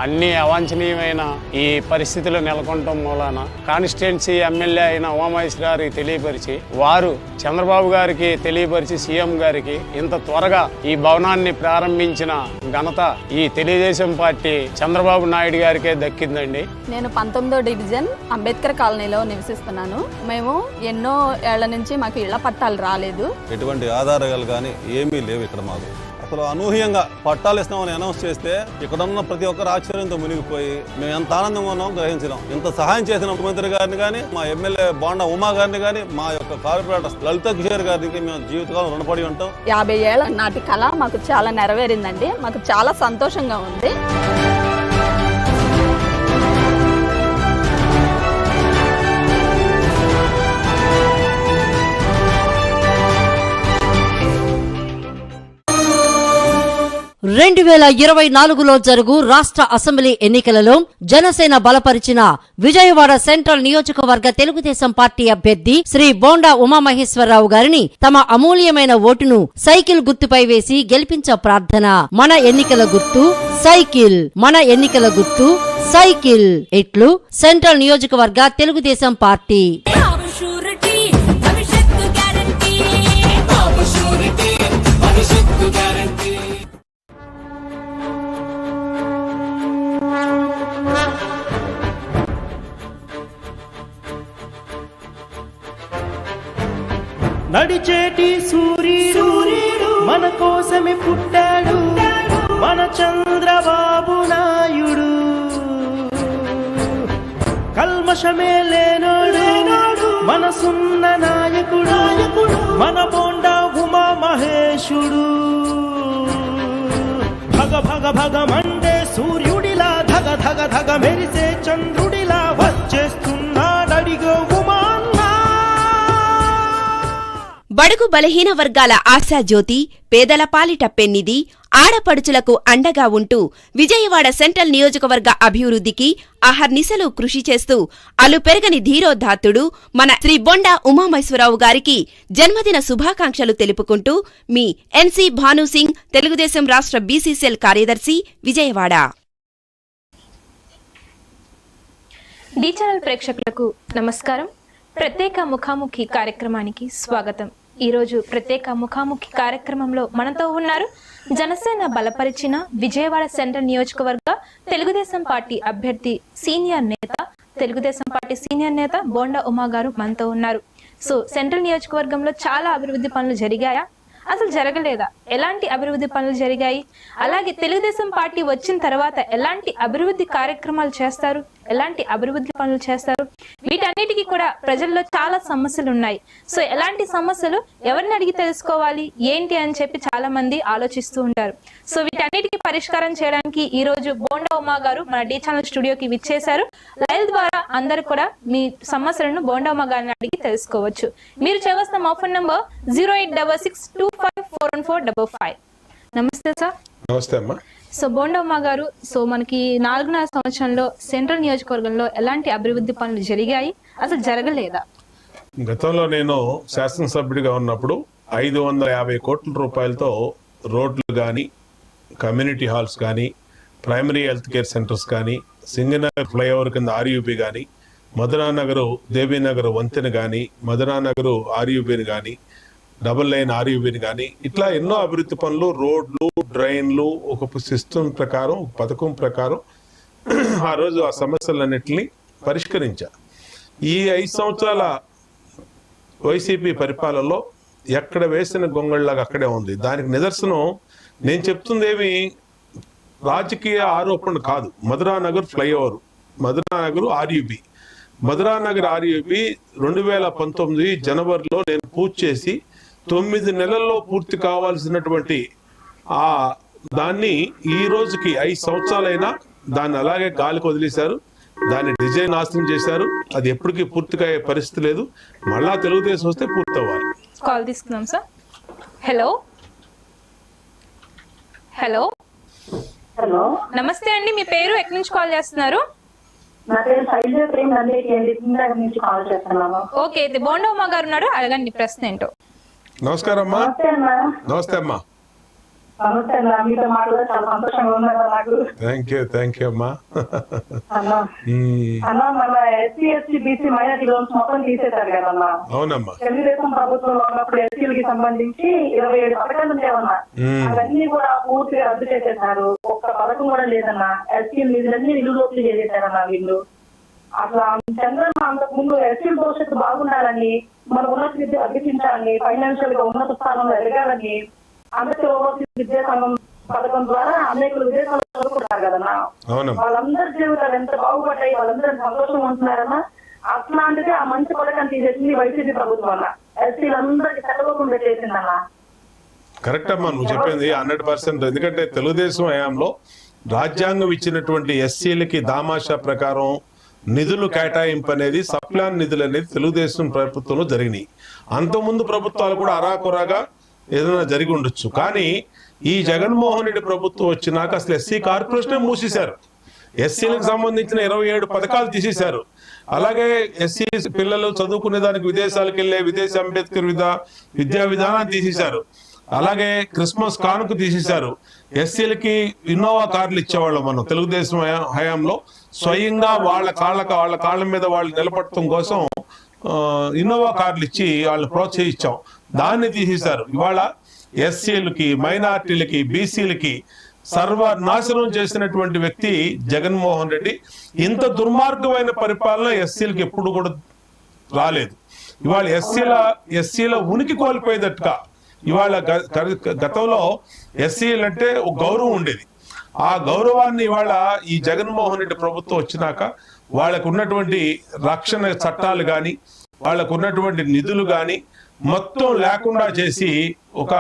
అన్ని అవాంఛనీయమైన ఈ పరిస్థితులు నెలకొనటం మూలాన కాన్స్టిట్యున్సీ ఎమ్మెల్యే అయిన ఉమామహేశ్వర గారికి తెలియపరిచి వారు చంద్రబాబు గారికి తెలియపరిచి సీఎం గారికి ఇంత త్వరగా ఈ భవనాన్ని ప్రారంభించిన ఘనత ఈ తెలుగుదేశం పార్టీ చంద్రబాబు నాయుడు గారికే దక్కిందండి. నేను 19వ డివిజన్ అంబేద్కర్ కాలనీలో నివసిస్తున్నాను. మేము ఎన్నో ఏళ్ల నుంచి మాకు ఇళ్ల పట్టాలు రాలేదు. ఎటువంటి ఆధారాలు కానీ ఏమీ లేవు ఇక్కడ మాకు. అసలు అనూహ్యంగా పట్టాలు ఇస్తామని అనౌన్స్ చేస్తే ఇక్కడ ఉన్న ప్రతి ఒక్కరు ఆశ్చర్యంతో మునిగిపోయి మేము ఎంత ఆనందంగా ఉన్నాం గ్రహించినాం. ఇంత సహాయం చేసిన ముఖ్యమంత్రి గారిని కానీ, మా ఎమ్మెల్యే బోండా ఉమా గారిని కానీ, మా యొక్క కార్పొరేటర్ లలిత కిషోర్ గారికి మేము జీవితకాలం రుణపడి ఉంటాం. 50 ఏళ్ల నాటి కళ మాకు చాలా నెరవేరిందండి. మాకు చాలా సంతోషంగా ఉంది. రెండు 2024లో జరుగు రాష్ట్ర అసెంబ్లీ ఎన్నికలలో జనసేన బలపరిచిన విజయవాడ సెంట్రల్ నియోజకవర్గ తెలుగుదేశం పార్టీ అభ్యర్థి శ్రీ బోండా ఉమామహేశ్వరరావు గారిని తమ అమూల్యమైన ఓటును సైకిల్ గుర్తుపై వేసి గెలిపించ ప్రార్థన. మన ఎన్నికల గుర్తు సైకిల్, మన ఎన్నికల గుర్తు సైకిల్. ఇట్లు సెంట్రల్ నియోజకవర్గ తెలుగుదేశం పార్టీ. నడిచేటి సూర్యుడు మన కోసమే పుట్టాడు, మన చంద్రబాబు నాయుడు. కల్మషమే లేనోడు మనసున్న నాయకుడు, మన బోండా ఉమా మహేశుడు. భగ భగ భగ మండే సూర్యుడిలా, ధగ ధగ ధగ మెరిసే చంద్రుడిలా వచ్చేస్తున్నాడడిగో ఉమా. బడుగు బలహీన వర్గాల ఆశాజ్యోతి, పేదల పాలిట పెన్నిది, ఆడపడుచులకు అండగా ఉంటూ విజయవాడ సెంట్రల్ నియోజకవర్గ అభివృద్ధికి అహర్నిశలు కృషి చేస్తూ అలుపెరగని ధీరోదాత్తుడు మన శ్రీ బోండా ఉమామహేశ్వరరావు గారికి జన్మదిన శుభాకాంక్షలు తెలుపుకుంటూ మీ ఎన్సీ భానుసింగ్, తెలుగుదేశం రాష్ట్ర బీసీసీఎల్ కార్యదర్శి, విజయవాడ. డి ఛానల్ ప్రేక్షకులకు నమస్కారం. ప్రత్యేక ముఖాముఖి కార్యక్రమానికి స్వాగతం. ఈరోజు ప్రత్యేక ముఖాముఖి కార్యక్రమంలో మనతో ఉన్నారు జనసేన బలపరిచిన విజయవాడ సెంట్రల్ నియోజకవర్గ తెలుగుదేశం పార్టీ అభ్యర్థి తెలుగుదేశం పార్టీ సీనియర్ నేత బోండా ఉమా గారు మనతో ఉన్నారు. సో సెంట్రల్ నియోజకవర్గంలో చాలా అభివృద్ధి పనులు జరిగాయా, అసలు జరగలేదా, ఎలాంటి అభివృద్ధి పనులు జరిగాయి, అలాగే తెలుగుదేశం పార్టీ వచ్చిన తర్వాత ఎలాంటి అభివృద్ధి కార్యక్రమాలు చేస్తారు, ఎలాంటి అభివృద్ధి పనులు చేస్తారు, వీటన్నిటికీ కూడా ప్రజల్లో చాలా సమస్యలు ఉన్నాయి. సో ఎలాంటి సమస్యలు ఎవరిని అడిగి తెలుసుకోవాలి ఏంటి అని చెప్పి చాలా మంది ఆలోచిస్తూ ఉంటారు. సో వీటన్నిటికీ పరిష్కారం చేయడానికి ఈ రోజు బోండా ఉమా గారు మన డి ఛానల్ స్టూడియోకి విచ్చేశారు. లైవ్ ద్వారా అందరూ కూడా మీ సమస్యలను బోండా ఉమా గారిని అడిగి తెలుసుకోవచ్చు. మీరు చేయవలసిన మా ఫోన్ నంబర్ 08662541455. నమస్తే సార్. నమస్తే అమ్మా. సో బోండా ఉమా గారు, సో మనకి 4.5 సంవత్సరంలో సెంట్రల్ నియోజకవర్గంలో ఎలాంటి అభివృద్ధి పనులు జరిగాయి, అసలు జరగలేదా? గతంలో నేను శాసనసభ్యుడిగా ఉన్నప్పుడు 550 కోట్ల రూపాయలతో రోడ్లు కానీ, కమ్యూనిటీ హాల్స్ కానీ, ప్రైమరీ హెల్త్ కేర్ సెంటర్స్ కానీ, సింగనగర్ ఫ్లైఓవర్ కింద ఆర్యూబీ కానీ, మధురానగర్ దేవీనగర్ వంతెన కానీ, మధురానగర్ ఆర్యూబీని కానీ, డబుల్ లైన్ ఆర్యూబీని కానీ, ఇట్లా ఎన్నో అభివృద్ధి పనులు, రోడ్లు, డ్రైన్లు, ఒక సిస్టమ్ ప్రకారం, ఒక పథకం ప్రకారం ఆ రోజు ఆ సమస్యలన్నింటినీ పరిష్కరించా. ఈ 5 సంవత్సరాల వైసీపీ పరిపాలనలో ఎక్కడ వేసిన గొంగళ్ళలాగా అక్కడే ఉంది. దానికి నిదర్శనం నేను చెప్తుందేమి రాజకీయ ఆరోపణ కాదు. Madhuranagar flyover, Madhuranagar RUB, Madhuranagar RUB 2019 జనవరిలో నేను పూర్తి చేసి 9 నెలల్లో పూర్తి కావాల్సినటువంటి ఆ దాన్ని ఈ రోజుకి 5 సంవత్సరాలైనా దాన్ని అలాగే గాలికి వదిలేశారు. దాన్ని డిజైన్ నాశనం చేశారు. అది ఎప్పటికీ పూర్తిగా అయ్యే పరిస్థితి లేదు. మళ్ళా తెలుగుదేశం వస్తే పూర్తి అవ్వాలి. కాల్ తీసుకుందాం సార్. హలో హలో హలో, నమస్తే అండి. మీ పేరు, ఎక్కడి నుంచి కాల్ చేస్తున్నారు? నా పేరు శైలజ ప్రేమ్ నుంచి కాల్ చేస్తున్నాను. ఓకే, అయితే బోండా ఉమా గారు ఉన్నాడు, అడగండి ప్రశ్న ఏంటో. నమస్కారం అమ్మా. నమస్తే అమ్మా. నమస్తే అన్న, మీతో మాట్లాడే చాలా సంతోషంగా ఉందన్న నాకు. థ్యాంక్ యూ అమ్మా. అన్న మన SC ST BC minority loans మొత్తం తీసేశారు కదన్నా. అవునమ్మా. తెలుగుదేశం ప్రభుత్వంలో ఉన్నప్పుడు ఎస్సీలకి సంబంధించి 27 పథకాలు ఉండేవన్నా. అవన్నీ కూడా పూర్తిగా రద్దు చేసేశారు. ఒక్క పథకం కూడా లేదన్నా. ఎస్సీ నిధులన్నీ నిలువలోకి చేసేశారన్న వీళ్ళు. అట్లా చంద్రన్న అంతకు ముందు ఎస్సీ భవిష్యత్తు బాగుండాలని, మన ఉన్నత విద్య అభ్యసించాలని, ఫైనాన్షియల్ గా ఉన్నత స్థానంలో ఎదగాలని అంబేద్కర్ ఓవర్సీస్ విద్యా సంఘం పథకం ద్వారా అనేకులు విదేశాలు చదువుకుంటారు కదన్నా. వాళ్ళందరి జీవితాలు ఎంత బాగుపడ్డాయి, వాళ్ళందరూ సంతోషంగా ఉంటున్నారన్నా. అట్లాంటిది ఆ మంచి పథకం తీసేసింది వైసీపీ ప్రభుత్వం అన్న. ఎస్సీలందరికీ చట్టబోకం పెట్టేసిందన్న. కరెక్ట్ అమ్మా, నువ్వు చెప్పింది 100%. ఎందుకంటే తెలుగుదేశం హయాంలో రాజ్యాంగం ఇచ్చినటువంటి ఎస్సీలకి దామాషా ప్రకారం నిధులు కేటాయింపు అనేది, సప్లాన్ నిధులు అనేది తెలుగుదేశం ప్రభుత్వంలో జరిగినాయి. అంతకుముందు ప్రభుత్వాలు కూడా అరాకొరాగా ఏదైనా జరిగి ఉండొచ్చు. కానీ ఈ జగన్మోహన్ రెడ్డి ప్రభుత్వం వచ్చినాక అసలు ఎస్సీ కార్పొరేషన్ మూసేశారు. ఎస్సీలకు సంబంధించిన 27 పథకాలు తీసేశారు. అలాగే ఎస్సీ పిల్లలు చదువుకునే దానికి విదేశాలకు వెళ్లే విదేశీ అంబేద్కర్ విద్యా విధానాన్ని తీసేశారు. అలాగే క్రిస్మస్ కానుక తీసేశారు. ఎస్సీలకి ఇన్నోవా కార్లు ఇచ్చేవాళ్ళం మనం తెలుగుదేశం హయాంలో. స్వయంగా వాళ్ళ కాళ్ళ మీద వాళ్ళు నిలబడటం కోసం ఇన్నోవా కార్లు ఇచ్చి వాళ్ళు ప్రోత్సహించాం. దాన్ని తీసేశారు. ఇవాళ ఎస్సీలకి, మైనార్టీలకి, బీసీలకి సర్వనాశనం చేసినటువంటి వ్యక్తి జగన్మోహన్ రెడ్డి. ఇంత దుర్మార్గమైన పరిపాలన ఎస్సీలకి ఎప్పుడు కూడా రాలేదు. ఇవాళ ఎస్సీల ఉనికి కోల్పోయేటట్టుగా ఇవాళ గతంలో ఎస్సీలు అంటే ఒక గౌరవం ఉండేది. ఆ గౌరవాన్ని ఇవాళ ఈ జగన్మోహన్ రెడ్డి ప్రభుత్వం వచ్చినాక వాళ్ళకు ఉన్నటువంటి రక్షణ చట్టాలు కానీ, వాళ్ళకు ఉన్నటువంటి నిధులు కానీ మొత్తం లేకుండా చేసి ఒక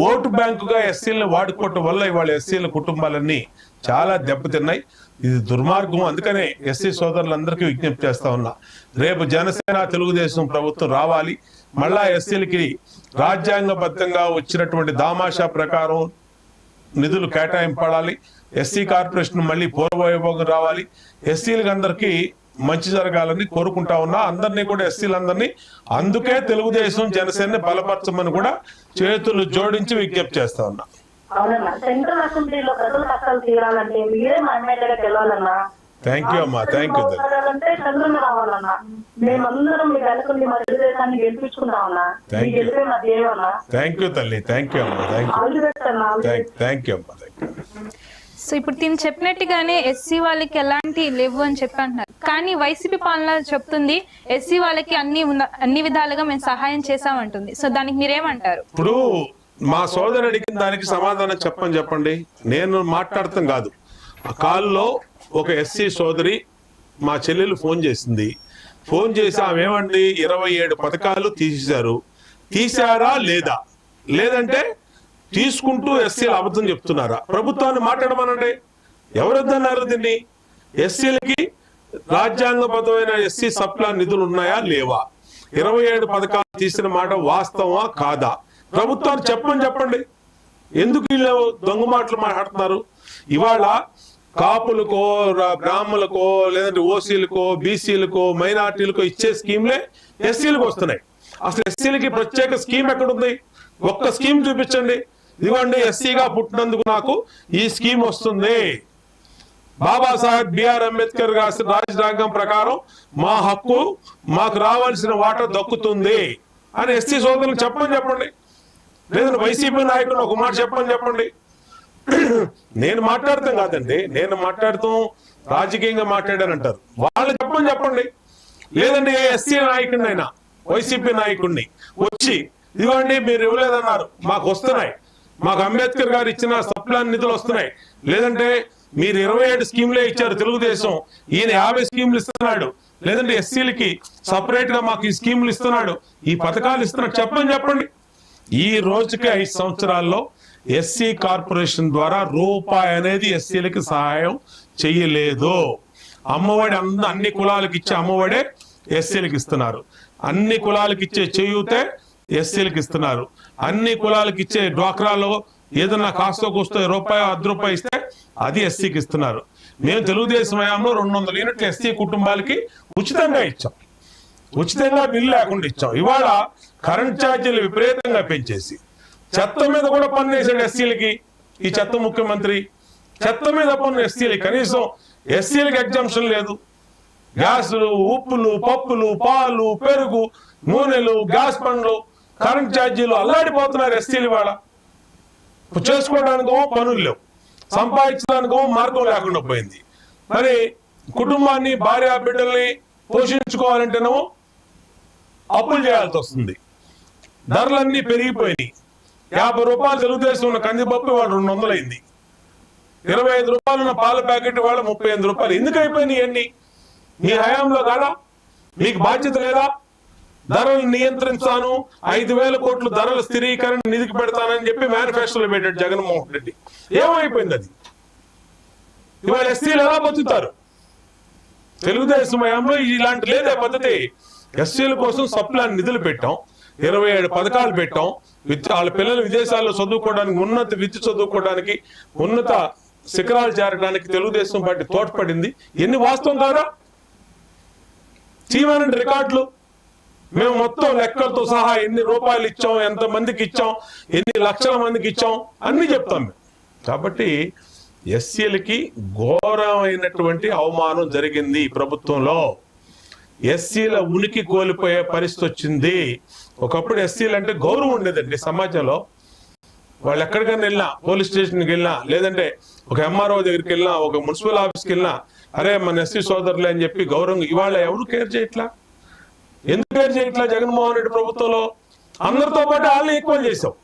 ఓటు బ్యాంకుగా ఎస్సీలను వాడుకోవటం వల్ల ఇవాళ ఎస్సీల కుటుంబాలన్నీ చాలా దెబ్బతిన్నాయి. ఇది దుర్మార్గం. అందుకనే ఎస్సీ సోదరులందరికీ విజ్ఞప్తి చేస్తా ఉన్నా, రేపు జనసేన తెలుగుదేశం ప్రభుత్వం రావాలి. మళ్ళా ఎస్సీలకి రాజ్యాంగబద్ధంగా వచ్చినటువంటి దామాషా ప్రకారం నిధులు కేటాయింపడాలి. ఎస్సీ కార్పొరేషన్ మళ్ళీ పూర్వవైభోగం రావాలి. ఎస్సీలకు అందరికీ మంచి జరగాలని కోరుకుంటా ఉన్నా. అందరినీ కూడా ఎస్సీలందరినీ, అందుకే తెలుగుదేశం జనసేన బలపరచమని కూడా చేతులు జోడించి విజ్ఞప్తి చేస్తా ఉన్నా. అవునన్నా, సెంట్రల్ అసెంబ్లీలో ప్రజల కష్టాలు తీరాలంటే మీరే మా ఎమ్మెల్యేగా గెలవాలన్నా. థ్యాంక్ యూ అమ్మా, థ్యాంక్ యూ. చంద్రన్న రావాలన్నా. మేమందరం మీ వెనకుండి మా తెలుగుదేశాన్ని గెలిపించుకుంటామన్నా. థ్యాంక్ యూ తల్లి, థ్యాంక్ యూ అమ్మా, థ్యాంక్ యూ అమ్మా. సో ఇప్పుడు దీన్ని చెప్పినట్టుగానే ఎస్సీ వాళ్ళకి ఎలాంటి లేవు అని చెప్పి అంటున్నారు. కానీ వైసీపీ పాలన చెప్తుంది ఎస్సీ వాళ్ళకి అన్ని విధాలుగా మేము సహాయం చేశామంటుంది. సో దానికి మీరేమంటారు? ఇప్పుడు మా సోదరు అడిగిన దానికి సమాధానం చెప్పండి. నేను మాట్లాడతాం కాదు. ఆ కాల్లో ఒక ఎస్సీ సోదరి మా చెల్లెలు ఫోన్ చేసింది. ఫోన్ చేసి ఆమె ఏమండి 27 పథకాలు తీశారా లేదా, లేదంటే తీసుకుంటూ ఎస్సీలు అబద్ధం చెప్తున్నారా? ప్రభుత్వాన్ని మాట్లాడమనండి. ఎవరొద్దన్నారు దీన్ని? ఎస్సీలకి రాజ్యాంగబద్ధమైన ఎస్సీ సప్లాన్ నిధులు ఉన్నాయా లేవా? 27 పథకాలు తీసిన మాట వాస్తవమా కాదా? ప్రభుత్వాన్ని చెప్పండి. ఎందుకు వీళ్ళు దొంగ మాటలు మాట్లాడుతున్నారు? ఇవాళ కాపులకో, బ్రాహ్మణులకో, లేదంటే ఓసీలకో, బీసీలకో, మైనార్టీలకో ఇచ్చే స్కీమ్లే ఎస్సీలకు వస్తున్నాయి. అసలు ఎస్సీలకి ప్రత్యేక స్కీమ్ ఎక్కడుంది? ఒక్క స్కీమ్ చూపించండి. ఇదిగోండి, ఎస్సీగా పుట్టినందుకు నాకు ఈ స్కీమ్ వస్తుంది. బాబాసాహెబ్ బిఆర్ అంబేద్కర్ గారి రాజ్యాంగం ప్రకారం మా హక్కు, మాకు రావాల్సిన వాటా దక్కుతుంది అని ఎస్సీ సోదరులకు చెప్పండి. లేదంటే వైసీపీ నాయకులు ఒక మాట చెప్పండి. నేను మాట్లాడతాం కాదండి, నేను మాట్లాడుతాం రాజకీయంగా మాట్లాడానంటారు. వాళ్ళు చెప్పండి. లేదంటే ఏ ఎస్సీ నాయకుడినైనా, వైసీపీ నాయకుడిని వచ్చి ఇదిగోండి మీరు ఇవ్వలేదన్నారు, మాకు వస్తున్నాయి, మాకు అంబేద్కర్ గారు ఇచ్చిన సప్లాన్ నిధులు వస్తున్నాయి, లేదంటే మీరు 27 స్కీమ్లే ఇచ్చారు తెలుగుదేశం, ఈయన 50 స్కీమ్లు ఇస్తున్నాడు, లేదంటే ఎస్సీలకి సపరేట్ గా మాకు ఈ స్కీమ్లు ఇస్తున్నాడు, ఈ పథకాలు ఇస్తున్నాడు చెప్పండి. ఈ రోజుకి 5 సంవత్సరాల్లో ఎస్సీ కార్పొరేషన్ ద్వారా రూపాయి అనేది ఎస్సీలకి సహాయం చెయ్యలేదు. అమ్మఒడి అన్ని కులాలకు ఇచ్చే అమ్మఒడే ఎస్సీలకు ఇస్తున్నారు. అన్ని కులాలకు ఇచ్చే చేయూతే ఎస్సీలకు ఇస్తున్నారు. అన్ని కులాలకు ఇచ్చే డ్వాక్రాలో ఏదన్నా కాస్తో కూస్తో రూపాయి 10 రూపాయలు ఇస్తే అది ఎస్సీకి ఇస్తున్నారు. మేము తెలుగుదేశం హయాంలో 200 యూనిట్లు ఎస్సీ కుటుంబాలకి ఉచితంగా ఇచ్చాం. ఉచితంగా బిల్లు లేకుండా ఇచ్చాం. ఇవాళ కరెంట్ ఛార్జీలు విపరీతంగా పెంచేసి చెత్త మీద కూడా పన్ను వేసాడు ఎస్సీలకి. ఈ చెత్త ముఖ్యమంత్రి. చెత్త మీద పన్ను ఎస్సీలు, కనీసం ఎస్సీలకు ఎగ్జామ్షన్ లేదు. గ్యాసులు, ఉప్పులు, పప్పులు, పాలు, పెరుగు, నూనెలు, గ్యాస్ బండ్లు, కరెంట్ ఛార్జీలు అల్లాడిపోతున్నారు ఎస్సీలు. వాళ్ళ చేసుకోవడానికో పనులు లేవు, సంపాదించడానికో మార్గం లేకుండా పోయింది. మరి కుటుంబాన్ని, భార్య బిడ్డల్ని పోషించుకోవాలంటేనేమో అప్పులు చేయాల్సి వస్తుంది. ధరలన్నీ పెరిగిపోయినాయి. 50 రూపాయలు తెలుగుదేశం ఉన్న కందిపప్పు వాడు 200 అయింది. 25 రూపాయలు ఉన్న పాల ప్యాకెట్ వాళ్ళ 35 రూపాయలు. ఎందుకు అయిపోయినాయి అన్ని? మీ హయాంలో కాదా? మీకు బాధ్యత లేదా? ధరలు నియంత్రించాను, 5,000 కోట్లు ధరల స్థిరీకరణ నిధికి పెడతానని చెప్పి మేనిఫెస్టోలో పెట్టాడు జగన్మోహన్ రెడ్డి. ఏమైపోయింది అది? ఇవాళ ఎస్సీలు ఎలా బతుకుతారు? తెలుగుదేశం హయాంలో ఇలాంటి లేదే పద్ధతి. ఎస్సీల కోసం సప్లాన్ నిధులు పెట్టాం, 27 పథకాలు పెట్టాం. వాళ్ళ పిల్లలు విదేశాల్లో చదువుకోవడానికి, ఉన్నత విద్య చదువుకోవడానికి, ఉన్నత శిఖరాలు చేరడానికి తెలుగుదేశం పార్టీ తోడ్పడింది. ఎన్ని వాస్తవం కాదా? చీమానండి రికార్డులు. మేము మొత్తం లెక్కలతో సహా ఎన్ని రూపాయలు ఇచ్చాం, ఎంత మందికి ఇచ్చాం, ఎన్ని లక్షల మందికి ఇచ్చాం అన్ని చెప్తాం మేము. కాబట్టి ఎస్సీలకి ఘోరమైనటువంటి అవమానం జరిగింది ఈ ప్రభుత్వంలో. ఎస్సీల ఉనికి కోల్పోయే పరిస్థితి వచ్చింది. ఒకప్పుడు ఎస్సీలు అంటే గౌరవం ఉండేదండి సమాజంలో. వాళ్ళు ఎక్కడికైనా వెళ్ళినా, పోలీస్ స్టేషన్కి వెళ్ళినా, లేదంటే ఒక ఎంఆర్ఓ దగ్గరికి వెళ్ళినా, ఒక మున్సిపల్ ఆఫీస్కి వెళ్ళినా, అరే మన ఎస్సీ సోదరులే అని చెప్పి గౌరవం. ఇవాళ ఎవరు కేర్ చేయట్లా? ఎందుకు కేర్ చేయట్లా? జగన్మోహన్ రెడ్డి ప్రభుత్వంలో అందరితో పాటు వాళ్ళని ఎక్కువ చేశాం.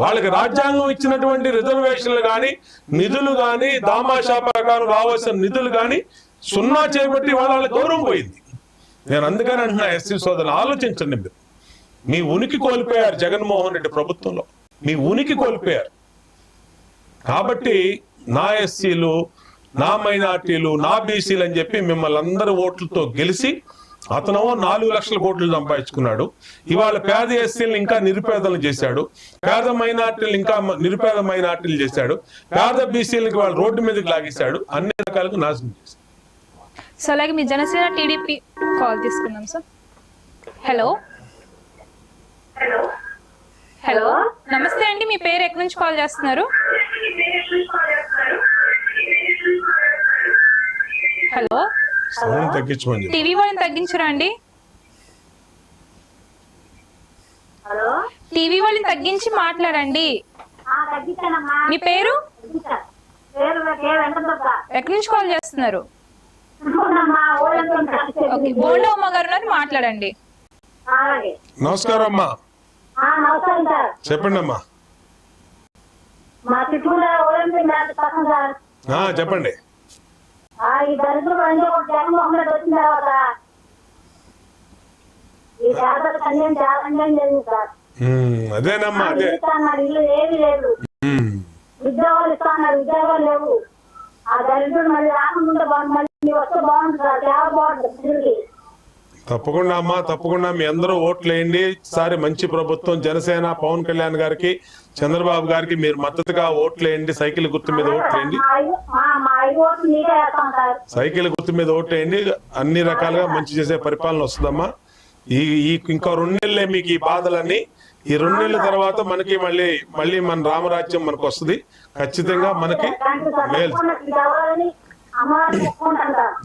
వాళ్ళకి రాజ్యాంగం ఇచ్చినటువంటి రిజర్వేషన్లు కానీ, నిధులు కానీ, దామాషా ప్రకారం రావాల్సిన నిధులు కానీ సున్నా చేయబట్టి వాళ్ళ గౌరవం పోయింది. నేను అందుకని అంటున్నా, ఎస్సీ సోదరులు ఆలోచించండి. మీరు మీ ఉనికి కోల్పోయారు జగన్మోహన్ రెడ్డి ప్రభుత్వంలో, మీ ఉనికి కోల్పోయారు. కాబట్టి నా ఎస్సీలు, నా మైనార్టీలు, నా బీసీలు అని చెప్పి మిమ్మల్ని అందరి ఓట్లతో గెలిచి అతను 4 లక్షల కోట్లు సంపాదించుకున్నాడు. ఇవాళ పేద ఎస్సీలను ఇంకా నిరుపేదలను చేశాడు, పేద మైనార్టీలు ఇంకా నిరుపేద మైనార్టీలు చేశాడు, పేద బీసీలకి వాళ్ళు రోడ్డు మీదకి లాగేశాడు, అన్ని రకాలుగా నాశనం చేశాడు. సో అలాగే మీ జనసేన టీడీపీ కాల్ తీసుకున్నాం సార్. హలో హలో నమస్తే అండి, మీ పేరు ఎక్కడి నుంచి కాల్ చేస్తున్నారు? హలో, టీవీ వాళ్ళని తగ్గించరా అండి? టీవీ వాళ్ళని తగ్గించి మాట్లాడండి. మీ పేరు? ఎక్కడి నుంచి కాల్ చేస్తున్నారు? బోండా ఉమ్మ గారు ఉన్నారు, మాట్లాడండి. నమస్కారం అమ్మా, చెప్పండి అమ్మా. చెప్పండి. ఈ దరిద్రం అంటే ఒక జగన్మోహన్ రెడ్డి వచ్చిన తర్వాత ఈ పేదలకు అన్యాయం చాలా అన్యాయం జరిగింది సార్. అదేనమ్మా, అన్నాడు, ఇల్లు ఏమీ లేదు. ఉద్యోగాలు ఇస్తా అన్నాడు, ఉద్యోగాలు లేవు. ఆ దరిద్రుడు మళ్ళీ రాకుండా బాగుంది, మళ్ళీ వస్తే బాగుంటుంది సార్, చాలా బాగుంటుంది. తప్పకుండా అమ్మా, తప్పకుండా మీ అందరూ ఓట్లు వేయండి. ఈసారి మంచి ప్రభుత్వం, జనసేన, పవన్ కళ్యాణ్ గారికి, చంద్రబాబు గారికి మీరు మద్దతుగా ఓట్లు వేయండి. సైకిల్ గుర్తు మీద ఓట్లు వేయండి. సైకిల్ గుర్తు మీద ఓట్లు వేయండి. అన్ని రకాలుగా మంచి చేసే పరిపాలన వస్తుందమ్మా. ఈ ఇంకా 2 నెలలే మీకు ఈ బాధలన్నీ. ఈ 2 నెలల తర్వాత మనకి మళ్ళీ మన రామరాజ్యం మనకు వస్తుంది. ఖచ్చితంగా మనకి మేలు.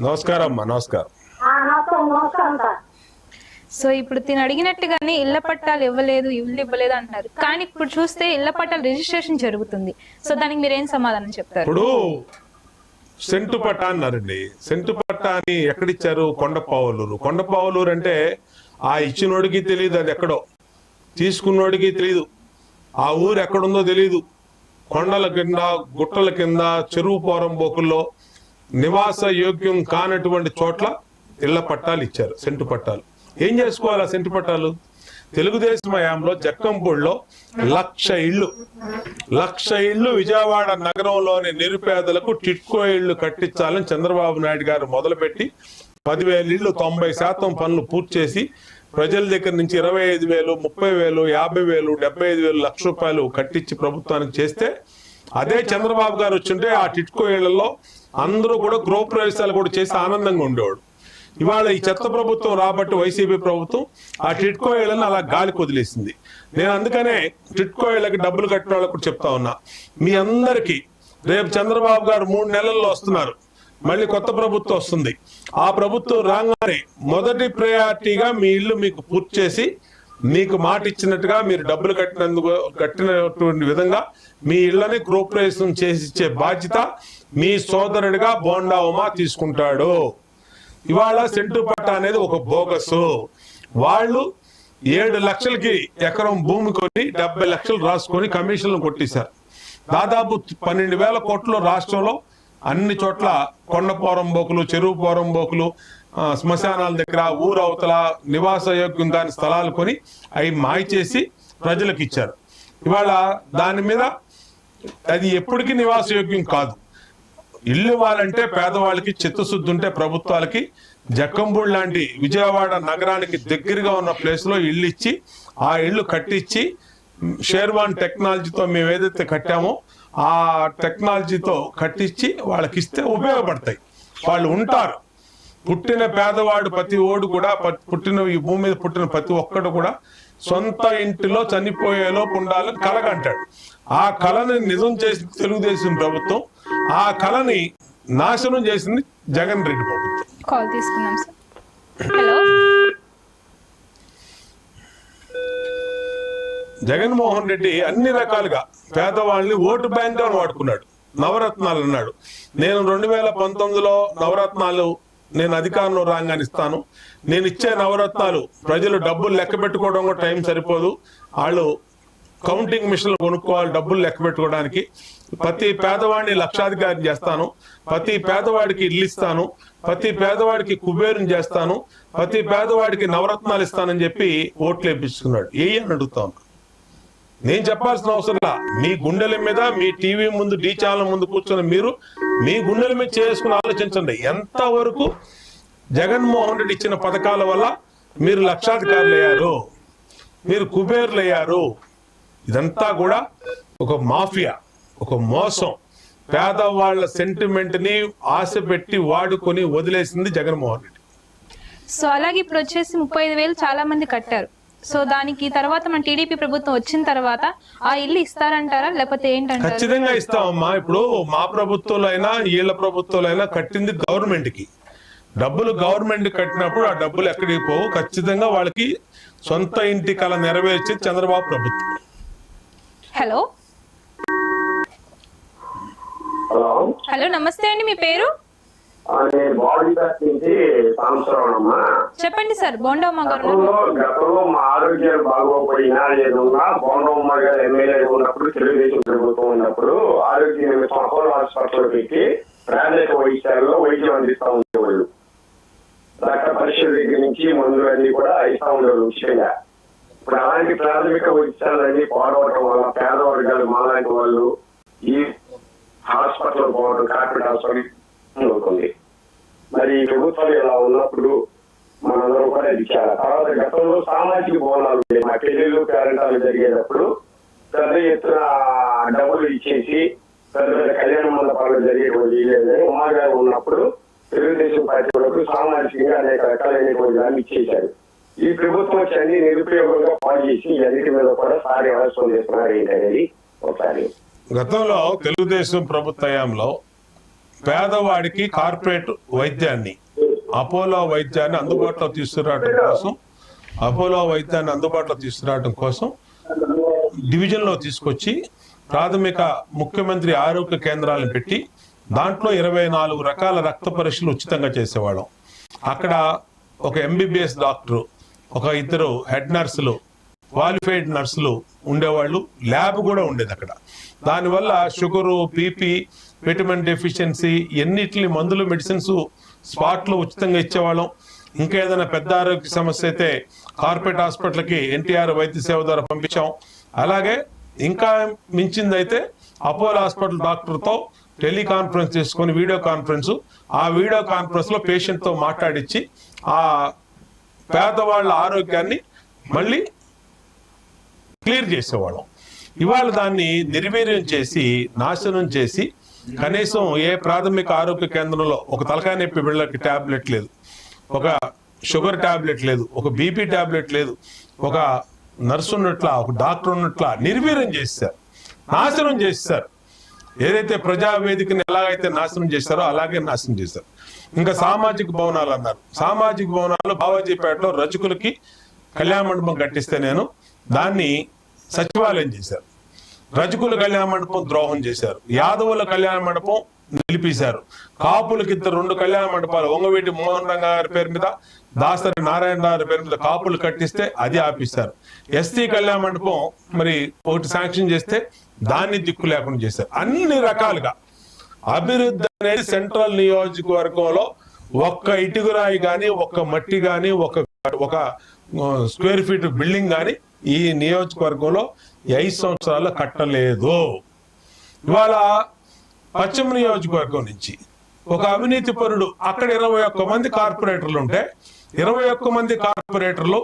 నమస్కారం అమ్మా, నమస్కారం. సో ఇప్పుడు తిని అడిగినట్టుగానే ఇళ్ల పట్టాలు ఇవ్వలేదు, ఇల్లు ఇవ్వలేదు అంటున్నారు. కానీ ఇప్పుడు చూస్తే ఇళ్ల పట్టాలు రిజిస్ట్రేషన్ జరుగుతుంది. సో దానికి మీరేం సమాధానం చెప్తారు? ఇప్పుడు సెంటు పట్టా అన్నారండి. సెంటు పట్టా అని ఎక్కడిచ్చారు? కొండపావులూరు. కొండపావులూరు అంటే ఆ ఇచ్చినోడికి తెలియదు, అది ఎక్కడో, తీసుకున్నోడికి తెలియదు, ఆ ఊరు ఎక్కడుందో తెలియదు. కొండల కింద, గుట్టల కింద, చెరువు పోరంబోకుల్లో నివాస యోగ్యం కానటువంటి చోట్ల ఇళ్ల పట్టాలు ఇచ్చారు, సెంటు పట్టాలు. ఏం చేసుకోవాలి ఆ సెంటు పట్టాలు? తెలుగుదేశం హయాంలో జక్కంపూడిలో 1,00,000 ఇళ్లు విజయవాడ నగరంలోని నిరుపేదలకు టిట్కో ఇళ్లు కట్టించాలని చంద్రబాబు నాయుడు గారు మొదలుపెట్టి 10,000 ఇళ్లు 90% పనులు పూర్తి చేసి ప్రజల దగ్గర నుంచి 25,000, 30,000, 50,000, 75,000, ₹1,00,000 కట్టించి ప్రభుత్వానికి చేస్తే, అదే చంద్రబాబు గారు వచ్చింటే ఆ టిట్కో ఇళ్లలో అందరూ కూడా గృహప్రవేశాలు కూడా చేసి ఆనందంగా ఉండేవాడు. ఇవాళ ఈ చెత్త ప్రభుత్వం రాబట్టి వైసీపీ ప్రభుత్వం ఆ టిట్కో ఇళ్లను అలా గాలికి వదిలేసింది. నేను అందుకనే టిట్కో ఇళ్లకి డబ్బులు కట్టిన వాళ్ళకు కూడా చెప్తా ఉన్నా, మీ అందరికీ రేపు చంద్రబాబు గారు 3 నెలల్లో వస్తున్నారు, మళ్ళీ కొత్త ప్రభుత్వం వస్తుంది. ఆ ప్రభుత్వం రాగానే మొదటి ప్రయారిటీగా మీ ఇల్లు మీకు పూర్తి చేసి, మీకు మాట ఇచ్చినట్టుగా మీరు డబ్బులు కట్టినటువంటి విధంగా మీ ఇళ్లని గృహప్రవేశం చేసి ఇచ్చే బాధ్యత మీ సోదరుడిగా బోండా ఉమా తీసుకుంటాడు. ఇవాళ సెంటు పట్ట అనేది ఒక బోగసు. వాళ్ళు 7 లక్షలకి ఎకరం భూమి కొని 70 లక్షలు రాసుకొని కమిషన్లు కొట్టేశారు. దాదాపు 12,000 కోట్లు రాష్ట్రంలో అన్ని చోట్ల కొండ పోరంబోకులు, చెరువు పోరంబోకులు, శ్మశానాల దగ్గర, ఊరవతల నివాస యోగ్యం కాని స్థలాలు కొని అవి మాయ చేసి ప్రజలకు ఇచ్చారు. ఇవాళ దాని మీద అది ఎప్పటికీ నివాస యోగ్యం కాదు. ఇల్లు ఇవ్వాలంటే పేదవాళ్ళకి చిత్తశుద్ధి ఉంటే ప్రభుత్వాలకి జక్కంబూడి లాంటి విజయవాడ నగరానికి దగ్గరగా ఉన్న ప్లేస్ లో ఇల్లు ఇచ్చి, ఆ ఇల్లు కట్టించి షేర్వాన్ టెక్నాలజీతో మేము ఏదైతే కట్టామో ఆ టెక్నాలజీతో కట్టించి వాళ్ళకి ఇస్తే ఉపయోగపడతాయి. వాళ్ళు ఉంటారు. పుట్టిన పేదవాడు ప్రతి ఓడు కూడా, పుట్టిన ఈ భూమి మీద పుట్టిన ప్రతి ఒక్కడు కూడా సొంత ఇంటిలో చనిపోయేలోపు ఉండాలని కలగంటాడు. ఆ కళని నిజం చేసి తెలుగుదేశం ప్రభుత్వం, ఆ కళని నాశనం చేసింది జగన్ రెడ్డి ప్రభుత్వం. కాల్ తీసుకున్నాం సార్. హలో, జగన్మోహన్ రెడ్డి అన్ని రకాలుగా పేదవాళ్ళని ఓటు బ్యాంక్ గా వాడుకున్నాడు. నవరత్నాలు అన్నాడు. నేను 2019లో నవరత్నాలు నేను అధికారంలో రాగానే ఇస్తాను. నేను ఇచ్చే నవరత్నాలు ప్రజలు డబ్బులు లెక్క పెట్టుకోవడం కూడా టైం సరిపోదు. వాళ్ళు కౌంటింగ్ మిషన్లు కొనుక్కోవాలి డబ్బులు లెక్క పెట్టుకోవడానికి. ప్రతి పేదవాడిని లక్షాధికారి చేస్తాను, ప్రతి పేదవాడికి ఇల్లు ఇస్తాను, ప్రతి పేదవాడికి కుబేరుని చేస్తాను, ప్రతి పేదవాడికి నవరత్నాలు ఇస్తానని చెప్పి ఓట్లు వేయించుకున్నాడు. అని అడుగుతాను. నేను చెప్పాల్సిన అవసరంలా, మీ గుండెల మీద, మీ టీవీ ముందు, డి ఛానల్ ముందు కూర్చొని మీరు మీ గుండెల మీద చేసుకుని ఆలోచించండి. ఎంతవరకు జగన్మోహన్ రెడ్డి ఇచ్చిన పథకాల వల్ల మీరు లక్షాధికారులు అయ్యారు, మీరు కుబేర్లు అయ్యారు. ఇదంతా కూడా ఒక మాఫియా, ఒక మోసం. పేదవాళ్ల సెంటిమెంట్ ని ఆశ పెట్టి వాడుకొని వదిలేసింది జగన్మోహన్ రెడ్డి. సో అలాగే ఇప్పుడు వచ్చేసి 35,000 చాలా మంది కట్టారు. సో దానికి తర్వాత మన టీడీపీ ప్రభుత్వం వచ్చిన తర్వాత ఆ ఇల్లు ఇస్తారంటారా, లేకపోతే ఏంటంటారు? ఖచ్చితంగా ఇస్తామమ్మా. ఇప్పుడు మా ప్రభుత్వంలో అయినా, వీళ్ళ ప్రభుత్వంలో అయినా కట్టింది గవర్నమెంట్ కి. డబ్బులు గవర్నమెంట్ కట్టినప్పుడు ఆ డబ్బులు ఎక్కడికి పోవు. ఖచ్చితంగా వాళ్ళకి సొంత ఇంటి కళ నెరవేర్చేది చంద్రబాబు ప్రభుత్వం. హలో హలో, నమస్తే అండి, మీ పేరు? చెప్పండి సార్. బోండమ్మ గారు, గతంలో మా ఆరోగ్యాలు బాగోపోయినా ఏదన్నా బోండమ్మ గారు ఎమ్మెల్యే ఉన్నప్పుడు, తెలుగుదేశం ప్రభుత్వం ఉన్నప్పుడు ఆరోగ్య నిమిత్తం అపోలో హాస్పిటల్ పెట్టి ప్రాథమిక వైద్యాల్లో వైద్యం అందిస్తా ఉండేవాళ్ళు. రక్త పరీక్షల దగ్గర నుంచి మందులు అన్ని కూడా ఇస్తా ఉండేవాళ్ళు ముఖ్యంగా. ఇప్పుడు అలాంటి ప్రాథమిక వైద్యాలన్నీ పోవడం వల్ల పేద వర్గాలు మాలాంటి వాళ్ళు ఈ హాస్పిటల్ పోవడం, కార్పొరేట్ హాస్పిటల్ అవుతుంది. మరి ప్రభుత్వాలు ఇలా ఉన్నప్పుడు మనందరూ కూడా ఇచ్చారు. తర్వాత గతంలో సామాజిక భవనాలు మా పెళ్లిళ్ళు, పేరెంటాలు జరిగేటప్పుడు పెద్ద ఎత్తున డబ్బులు ఇచ్చేసి పెద్ద పెద్ద కళ్యాణ మండపాలు జరిగేటువంటి ఉమాగారు ఉన్నప్పుడు తెలుగుదేశం పార్టీ వరకు సామాజికంగా అనేక రకాలైనటువంటి దాన్ని ఇచ్చేశారు. ఈ ప్రభుత్వం వచ్చి అన్ని నిరుపయోగంగా పాడు చేసి అన్నిటి మీద కూడా సారి ఆలోచన చేస్తున్నారు ఏంటనేది ఒకసారి. గతంలో తెలుగుదేశం ప్రభుత్వ హయాంలో పేదవాడికి కార్పొరేట్ వైద్యాన్ని, అపోలో వైద్యాన్ని అందుబాటులో తీసుకురావడం కోసం డివిజన్ లో తీసుకొచ్చి ప్రాథమిక ముఖ్యమంత్రి ఆరోగ్య కేంద్రాలను పెట్టి దాంట్లో 24 రకాల రక్త పరీక్షలు ఉచితంగా చేసేవాళ్ళం. అక్కడ ఒక ఎంబీబీఎస్ డాక్టరు, ఒక 2 హెడ్ నర్సులు, క్వాలిఫైడ్ నర్సులు ఉండేవాళ్ళు. ల్యాబ్ కూడా ఉండేది అక్కడ. దానివల్ల షుగరు, బీపీ, విటమిన్ డెఫిషియన్సీ ఎన్నిటిని మందులు, మెడిసిన్స్ స్పాట్ లో ఉచితంగా ఇచ్చేవాళ్ళం. ఇంకా ఏదైనా పెద్ద ఆరోగ్య సమస్య అయితే కార్పొరేట్ హాస్పిటల్కి ఎన్టీఆర్ వైద్య సేవ ద్వారా పంపించాం. అలాగే ఇంకా మించిందైతే అపోలో హాస్పిటల్ డాక్టర్తో టెలికాన్ఫరెన్స్ చేసుకొని వీడియో కాన్ఫరెన్స్, ఆ వీడియో కాన్ఫరెన్స్ లో పేషెంట్ తో మాట్లాడించి ఆ పేదవాళ్ళ ఆరోగ్యాన్ని మళ్ళీ క్లియర్ చేసేవాళ్ళం. ఇవాళ దాన్ని నిర్వీర్యం చేసి, నాశనం చేసి, కనీసం ఏ ప్రాథమిక ఆరోగ్య కేంద్రంలో ఒక తలకాయ నొప్పి బిళ్ళకి టాబ్లెట్ లేదు, ఒక షుగర్ టాబ్లెట్ లేదు, ఒక బీపీ టాబ్లెట్ లేదు, ఒక నర్సు ఉన్నట్లా, ఒక డాక్టర్ ఉన్నట్లా నిర్వీర్యం చేశారు, నాశనం చేశారు. ఏదైతే ప్రజావేదికని ఎలాగైతే నాశనం చేశారో అలాగే నాశనం చేశారు. ఇంకా సామాజిక భవనాలు అన్నారు. సామాజిక భవనాలు బావాజీపేటలో రజకులకి కళ్యాణ మండపం కట్టిస్తే నేను దాన్ని సచివాలయం చేశారు. రజకుల కళ్యాణ మండపం ద్రోహం చేశారు. యాదవుల కళ్యాణ మండపం నిలిపేశారు. కాపులకి 2 కళ్యాణ మండపాలు వంగవీటి మోహన్ రంగ గారి పేరు మీద, దాసరి నారాయణ గారి పేరు మీద కాపులు కట్టిస్తే అది ఆపిస్తారు. ఎస్టీ కళ్యాణ మండపం మరి ఒకటి శాంక్షన్ చేస్తే దాన్ని దిక్కు లేకుండా చేశారు. అన్ని రకాలుగా అభివృద్ధి అనేది సెంట్రల్ నియోజకవర్గంలో ఒక్క ఇటుకురాయి కానీ, ఒక్క మట్టి కానీ, ఒక స్క్వేర్ ఫీట్ బిల్డింగ్ కానీ ఈ నియోజకవర్గంలో 5 సంవత్సరాలు కట్టలేదు. ఇవాళ పశ్చిమ నియోజకవర్గం నుంచి ఒక అవినీతి పరుడు, అక్కడ 21 మంది కార్పొరేటర్లు ఉంటే 21 మంది కార్పొరేటర్లు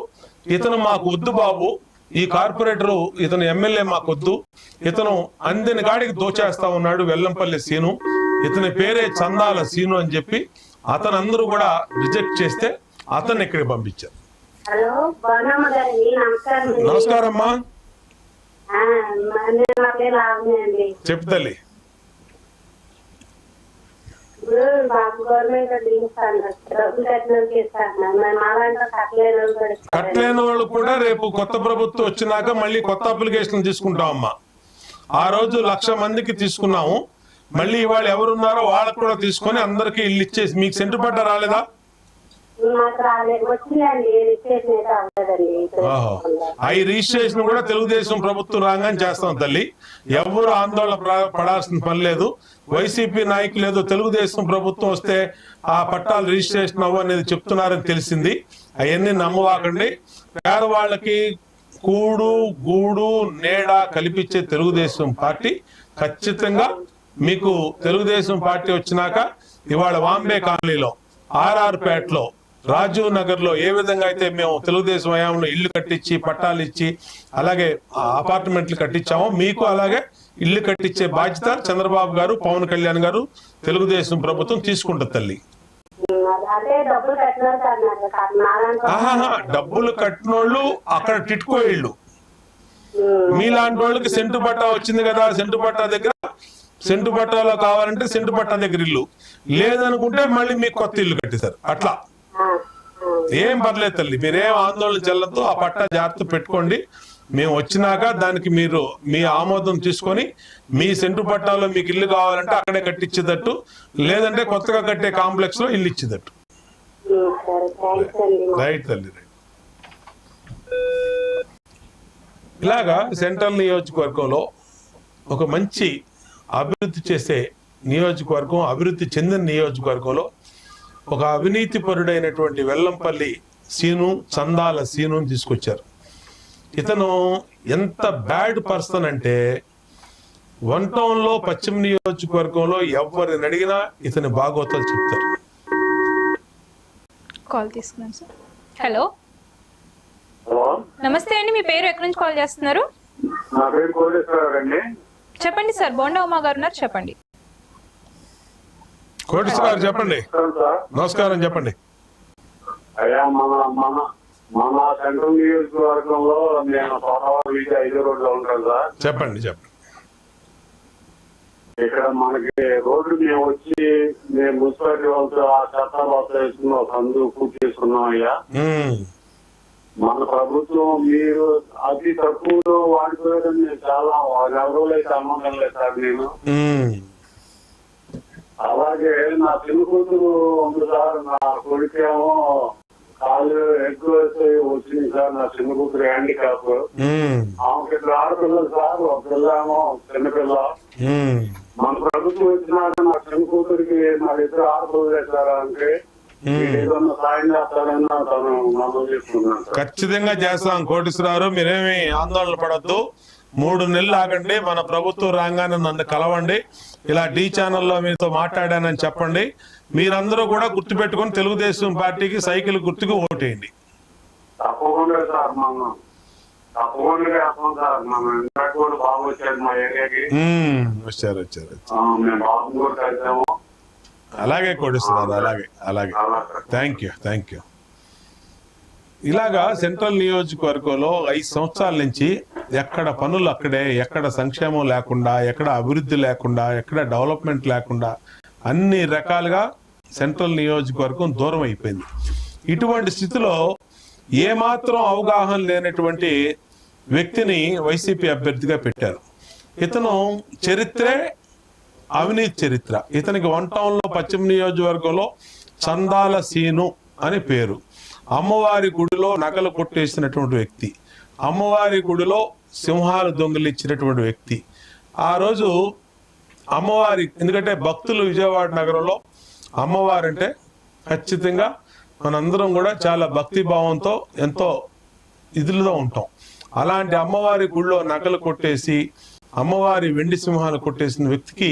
ఇతను మాకు వద్దు బాబు, ఈ కార్పొరేటరు ఇతను ఎమ్మెల్యే మాకు వద్దు, ఇతను అందిన గాడికి దోచేస్తా ఉన్నాడు వెల్లంపల్లి సీను, ఇతని పేరే చందాల సీను అని చెప్పి అతను అందరూ కూడా రిజెక్ట్ చేస్తే అతన్ని ఇక్కడికి పంపించారు. హలో బాగున్నామా గారండి, నమస్కారం. నమస్కారం అమ్మా, నా పేరు లావణ్య అండి. చెప్పు తల్లి. ఇప్పుడు మాకు గవర్నమెంట్ కట్టలేని వాళ్ళు కూడా రేపు కొత్త ప్రభుత్వం వచ్చినాక మళ్ళీ కొత్త అప్లికేషన్ తీసుకుంటామమ్మా. ఆ రోజు 1,00,000 మందికి తీసుకున్నాము, మళ్ళీ ఇవాళ ఎవరున్నారో వాళ్ళకు కూడా తీసుకొని అందరికి ఇల్లు ఇచ్చేసి, మీకు సెంటు పట్ట రాలేదా? ఈ రిజిస్ట్రేషన్ కూడా తెలుగుదేశం ప్రభుత్వం రాగానే చేస్తాం తల్లి, ఎవరు ఆందోళన పడాల్సిన పని లేదు. వైసీపీ నాయకులు ఏదో తెలుగుదేశం ప్రభుత్వం వస్తే ఆ పట్టాలు రిజిస్ట్రేషన్ అవ్వనేది చెప్తున్నారని తెలిసింది. అవన్నీ నమ్మవాకండి. పేదవాళ్ళకి కూడు గూడు నీడ కల్పించే తెలుగుదేశం పార్టీ ఖచ్చితంగా మీకు తెలుగుదేశం పార్టీ వచ్చినాక ఇవాళ వాంబే కాలనీలో, ఆర్ఆర్ పేటలో, రాజీవ్ నగర్ లో ఏ విధంగా అయితే మేము తెలుగుదేశం హయాంలో ఇల్లు కట్టించి పట్టాలు ఇచ్చి అలాగే అపార్ట్మెంట్లు కట్టించామో మీకు అలాగే ఇల్లు కట్టించే బాధ్యత చంద్రబాబు గారు, పవన్ కళ్యాణ్ గారు, తెలుగుదేశం ప్రభుత్వం తీసుకుంటుంది తల్లి. డబ్బులు కట్టినోళ్ళు అక్కడ టిట్కో ఇళ్ళు, మీలాంటి వాళ్ళకి సెంటు పట్టా వచ్చింది కదా, సెంటు పట్టా దగ్గర సెంటు పట్టాలో కావాలంటే సెంటు పట్టా దగ్గర ఇల్లు లేదనుకుంటే మళ్ళీ మీకు కొత్త ఇల్లు కట్టేశారు. అట్లా ఏం పర్లేదు తల్లి, మీరేం ఆందోళన చెల్లద్దు. ఆ పట్టా జాగ్రత్త పెట్టుకోండి. మేము వచ్చినాక దానికి మీరు మీ ఆమోదం తీసుకొని మీ సెంటు పట్టాలో మీకు ఇల్లు కావాలంటే అక్కడే కట్టించేటట్టు, లేదంటే కొత్తగా కట్టే కాంప్లెక్స్ లో ఇల్లు ఇచ్చేటట్టు. రైట్ తల్లి. ఇలాగా సెంట్రల్ నియోజకవర్గంలో ఒక మంచి అభివృద్ధి చేసే నియోజకవర్గం, అభివృద్ధి చెందిన నియోజకవర్గంలో ఒక అవినీతి పరుడైనటువంటి వెల్లంపల్లి సీను, చందాల సీను తీసుకొచ్చారు. ఇతను ఎంత బ్యాడ్ పర్సన్ అంటే 1 టౌన్ లో పశ్చిమ నియోజకవర్గంలో ఎవరిని అడిగినా ఇతని బాగోతాలు చెప్తారు. కాల్ తీసుకున్నాను సార్. హలో నమస్తే అండి, మీ పేరు ఎక్కడి నుంచి కాల్ చేస్తున్నారు? నా పేరు కోటేశ్వరరావు అండి. చెప్పండి సార్, బోండా ఉమా గారు ఉన్నారు, చెప్పండి. కోటేశ్వర గారు చెప్పండి. నమస్కారం, చెప్పండి. అయ్యా మన సెంట్రల్ నియోజకవర్గంలో నేను సోమవారం 5 రోడ్లో ఉంటాను సార్. చెప్పండి. ఇక్కడ మనకి రోడ్డు మేము వచ్చి మేము మున్సిపాలిటీ వాళ్ళతో ఆ చెత్త బాత వేసుకుని ఒక సందు పూర్తి చేసుకున్నాం అయ్యా. మన ప్రభుత్వం మీరు అతి తక్కువలో వాడిపోయారని చాలా ఎవరు అయితే అమ్మకం లేదు సార్. నేను అలాగే నా చిన్న కూతురు ఉంది సార్, నా కొడుకేమో కాళ్ళు ఎక్కువ వచ్చింది సార్. నా చిన్న కూతురు హ్యాండిక్యాప్, ఆమెకి 2 ఆడపిల్లలు సార్, ఒక పిల్ల ఏమో చిన్నపిల్ల. మన ప్రభుత్వం వచ్చినాక నా చిన్న కూతురికి నా 2 ఆడపిల్లలు సార్. అంటే ఏదన్నా సాయం చేస్తారని తను మనం చేసుకున్నాను. ఖచ్చితంగా చేస్తాం కోటేశ్వరరావు, మీరేమి ఆందోళన పడద్దు. 3 నెలలు ఆగండి, మన ప్రభుత్వం రాగానే నన్ను కలవండి, ఇలా డి ఛానల్లో మీతో మాట్లాడానని చెప్పండి. మీరందరూ కూడా గుర్తుపెట్టుకుని తెలుగుదేశం పార్టీకి సైకిల్ గుర్తుకు ఓటేయండి. తప్పకుండా సార్, తప్పకుండా చేస్తాం సార్. మనం ఇంతకు కూడా బాగా వచ్చారు మా ఏరియాకి. వచ్చారు. మేము బాబు కూడా కలిసాము. అలాగే కొడిస్తున్నారు. అలాగే అలాగే. Thank you. ఇలాగా సెంట్రల్ నియోజకవర్గంలో 5 సంవత్సరాల నుంచి ఎక్కడ పనులు అక్కడే, ఎక్కడ సంక్షేమం లేకుండా, ఎక్కడ అభివృద్ధి లేకుండా, ఎక్కడ డెవలప్మెంట్ లేకుండా అన్ని రకాలుగా సెంట్రల్ నియోజకవర్గం దూరం అయిపోయింది. ఇటువంటి స్థితిలో ఏమాత్రం అవగాహన లేనటువంటి వ్యక్తిని వైసీపీ అభ్యర్థిగా పెట్టారు. ఇతను చరిత్రే అవినీతి చరిత్ర. ఇతనికి 1 టౌన్లో పశ్చిమ నియోజకవర్గంలో చందాల సీను అని పేరు. అమ్మవారి గుడిలో నగలు కొట్టేసినటువంటి వ్యక్తి, అమ్మవారి గుడిలో సింహాలు దొంగిలించినటువంటి వ్యక్తి. ఆ రోజు అమ్మవారి, ఎందుకంటే భక్తులు విజయవాడ నగరంలో అమ్మవారంటే ఖచ్చితంగా మనందరం కూడా చాలా భక్తి భావంతో ఎంతో ఇదిలో ఉంటాం. అలాంటి అమ్మవారి గుడిలో నగలు కొట్టేసి అమ్మవారి వెండి సింహాలు కొట్టేసిన వ్యక్తికి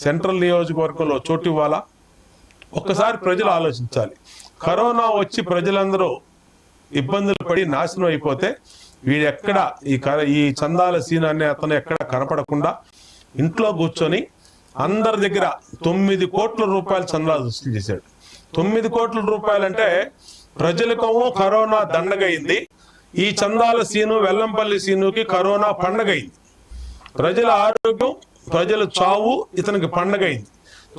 సెంట్రల్ నియోజకవర్గంలో చోటు ఇవ్వాలా? ఒక్కసారి ప్రజలు ఆలోచించాలి. కరోనా వచ్చి ప్రజలందరూ ఇబ్బందులు పడి నాశనం అయిపోతే వీడెక్కడ ఈ చందాల సీన్ అనే అతను ఎక్కడ కనపడకుండా ఇంట్లో కూర్చొని అందరి దగ్గర 9 కోట్ల రూపాయలు చందాలు వసూలు చేశాడు. 9 కోట్ల రూపాయలు అంటే ప్రజలకేమో కరోనా దండగైంది, ఈ చందాల సీను వెల్లంపల్లి సీనుకి కరోనా పండగైంది. ప్రజల ఆరోగ్యం, ప్రజల చావు ఇతనికి పండగైంది.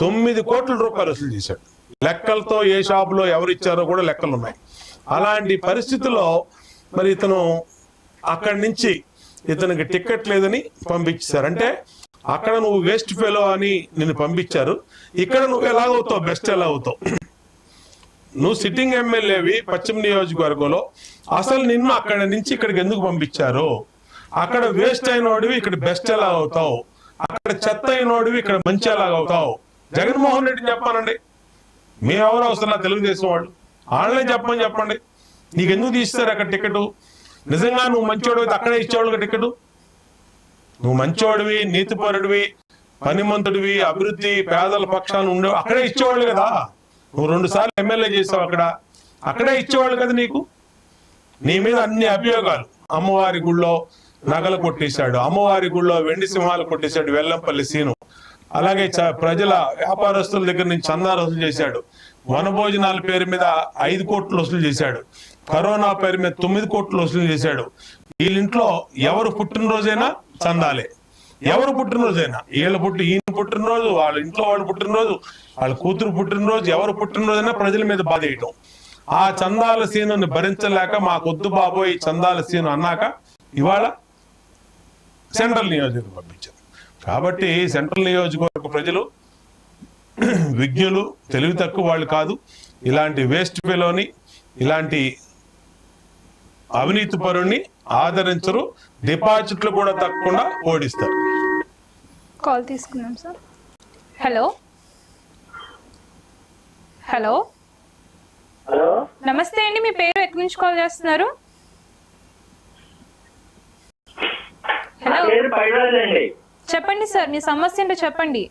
9 కోట్ల రూపాయలు వసూలు చేశాడు. లెక్కలతో ఏ షాపులో ఎవరిచ్చారో కూడా లెక్కలు ఉన్నాయి. అలాంటి పరిస్థితుల్లో మరి ఇతను అక్కడి నుంచి ఇతనికి టికెట్ లేదని పంపించారు. అంటే అక్కడ నువ్వు వేస్ట్ ఫెలో అని నిన్ను పంపించారు, ఇక్కడ నువ్వు ఎలాగవుతావు, బెస్ట్ ఎలా అవుతావు? నువ్వు సిట్టింగ్ ఎమ్మెల్యేవి పశ్చిమ నియోజకవర్గంలో, అసలు నిన్ను అక్కడ నుంచి ఇక్కడికి ఎందుకు పంపించారు? అక్కడ వేస్ట్ అయినోడివి ఇక్కడ బెస్ట్ ఎలా అవుతావు? అక్కడ చెత్త అయినోడివి ఇక్కడ మంచి ఎలాగ అవుతావు? జగన్మోహన్ రెడ్డిని చెప్పానండి, మేమెవరు అవసరం తెలుగుదేశం వాళ్ళు, వాళ్ళనే చెప్పండి. నీకు ఎందుకు తీస్తారు అక్కడ టికెట్? నిజంగా నువ్వు మంచివాడివి అక్కడే ఇచ్చేవాళ్ళకి టికెట్. నువ్వు మంచివాడివి, నీతిపరుడివి, పనిమంతుడివి, అభివృద్ధి పేదల పక్షాన్ని ఉండేవి అక్కడే ఇచ్చేవాళ్ళు కదా. నువ్వు 2 సార్లు ఎమ్మెల్యే చేసావు, అక్కడే ఇచ్చేవాళ్ళు కదా నీకు. నీ మీద అన్ని అభియోగాలు. అమ్మవారి గుళ్ళో నగలు కొట్టేశాడు, అమ్మవారి గుళ్ళో వెండి సింహాలు కొట్టేశాడు వెల్లంపల్లి సీను. అలాగే ప్రజల వ్యాపారస్తుల దగ్గర నుంచి చందాలు వసూలు చేశాడు. వనభోజనాల పేరు మీద 5 కోట్లు వసూలు చేశాడు. కరోనా పేరు మీద 9 కోట్లు వసూలు చేశాడు. వీళ్ళింట్లో ఎవరు పుట్టినరోజైనా చందాలే, ఎవరు పుట్టినరోజైనా, ఈయన పుట్టినరోజు, వాళ్ళ ఇంట్లో వాళ్ళు పుట్టినరోజు, వాళ్ళ కూతురు పుట్టినరోజు, ఎవరు పుట్టినరోజైనా ప్రజల మీద బాధ వేయటం. ఆ చందాల సీనుని భరించలేక మాకొద్దు బాబోయ్ చందాల సీను అన్నాక ఇవాళ సెంట్రల్ నియోజకవర్గం పంపించారు. కాబట్టి సెంట్రల్ నియోజకవర్గ ప్రజలు విజ్ఞులు, తెలివి తక్కువ వాళ్ళు కాదు. ఇలాంటి వేస్ట్ ఫెలోని, ఇలాంటి అవినీతి పరుణ్ణి ఆదరించరు, డిపాజిట్లు కూడా తప్పకుండా ఓడిస్తారు. కాల్ తీసుకున్నాం సార్. హలో హలో హలో, నమస్తే అండి, మీ పేరు ఎక్కడి నుంచి కాల్ చేస్తున్నారు? హలో, చెప్పండి సార్, మీ సమస్య ఏంటో చెప్పండి.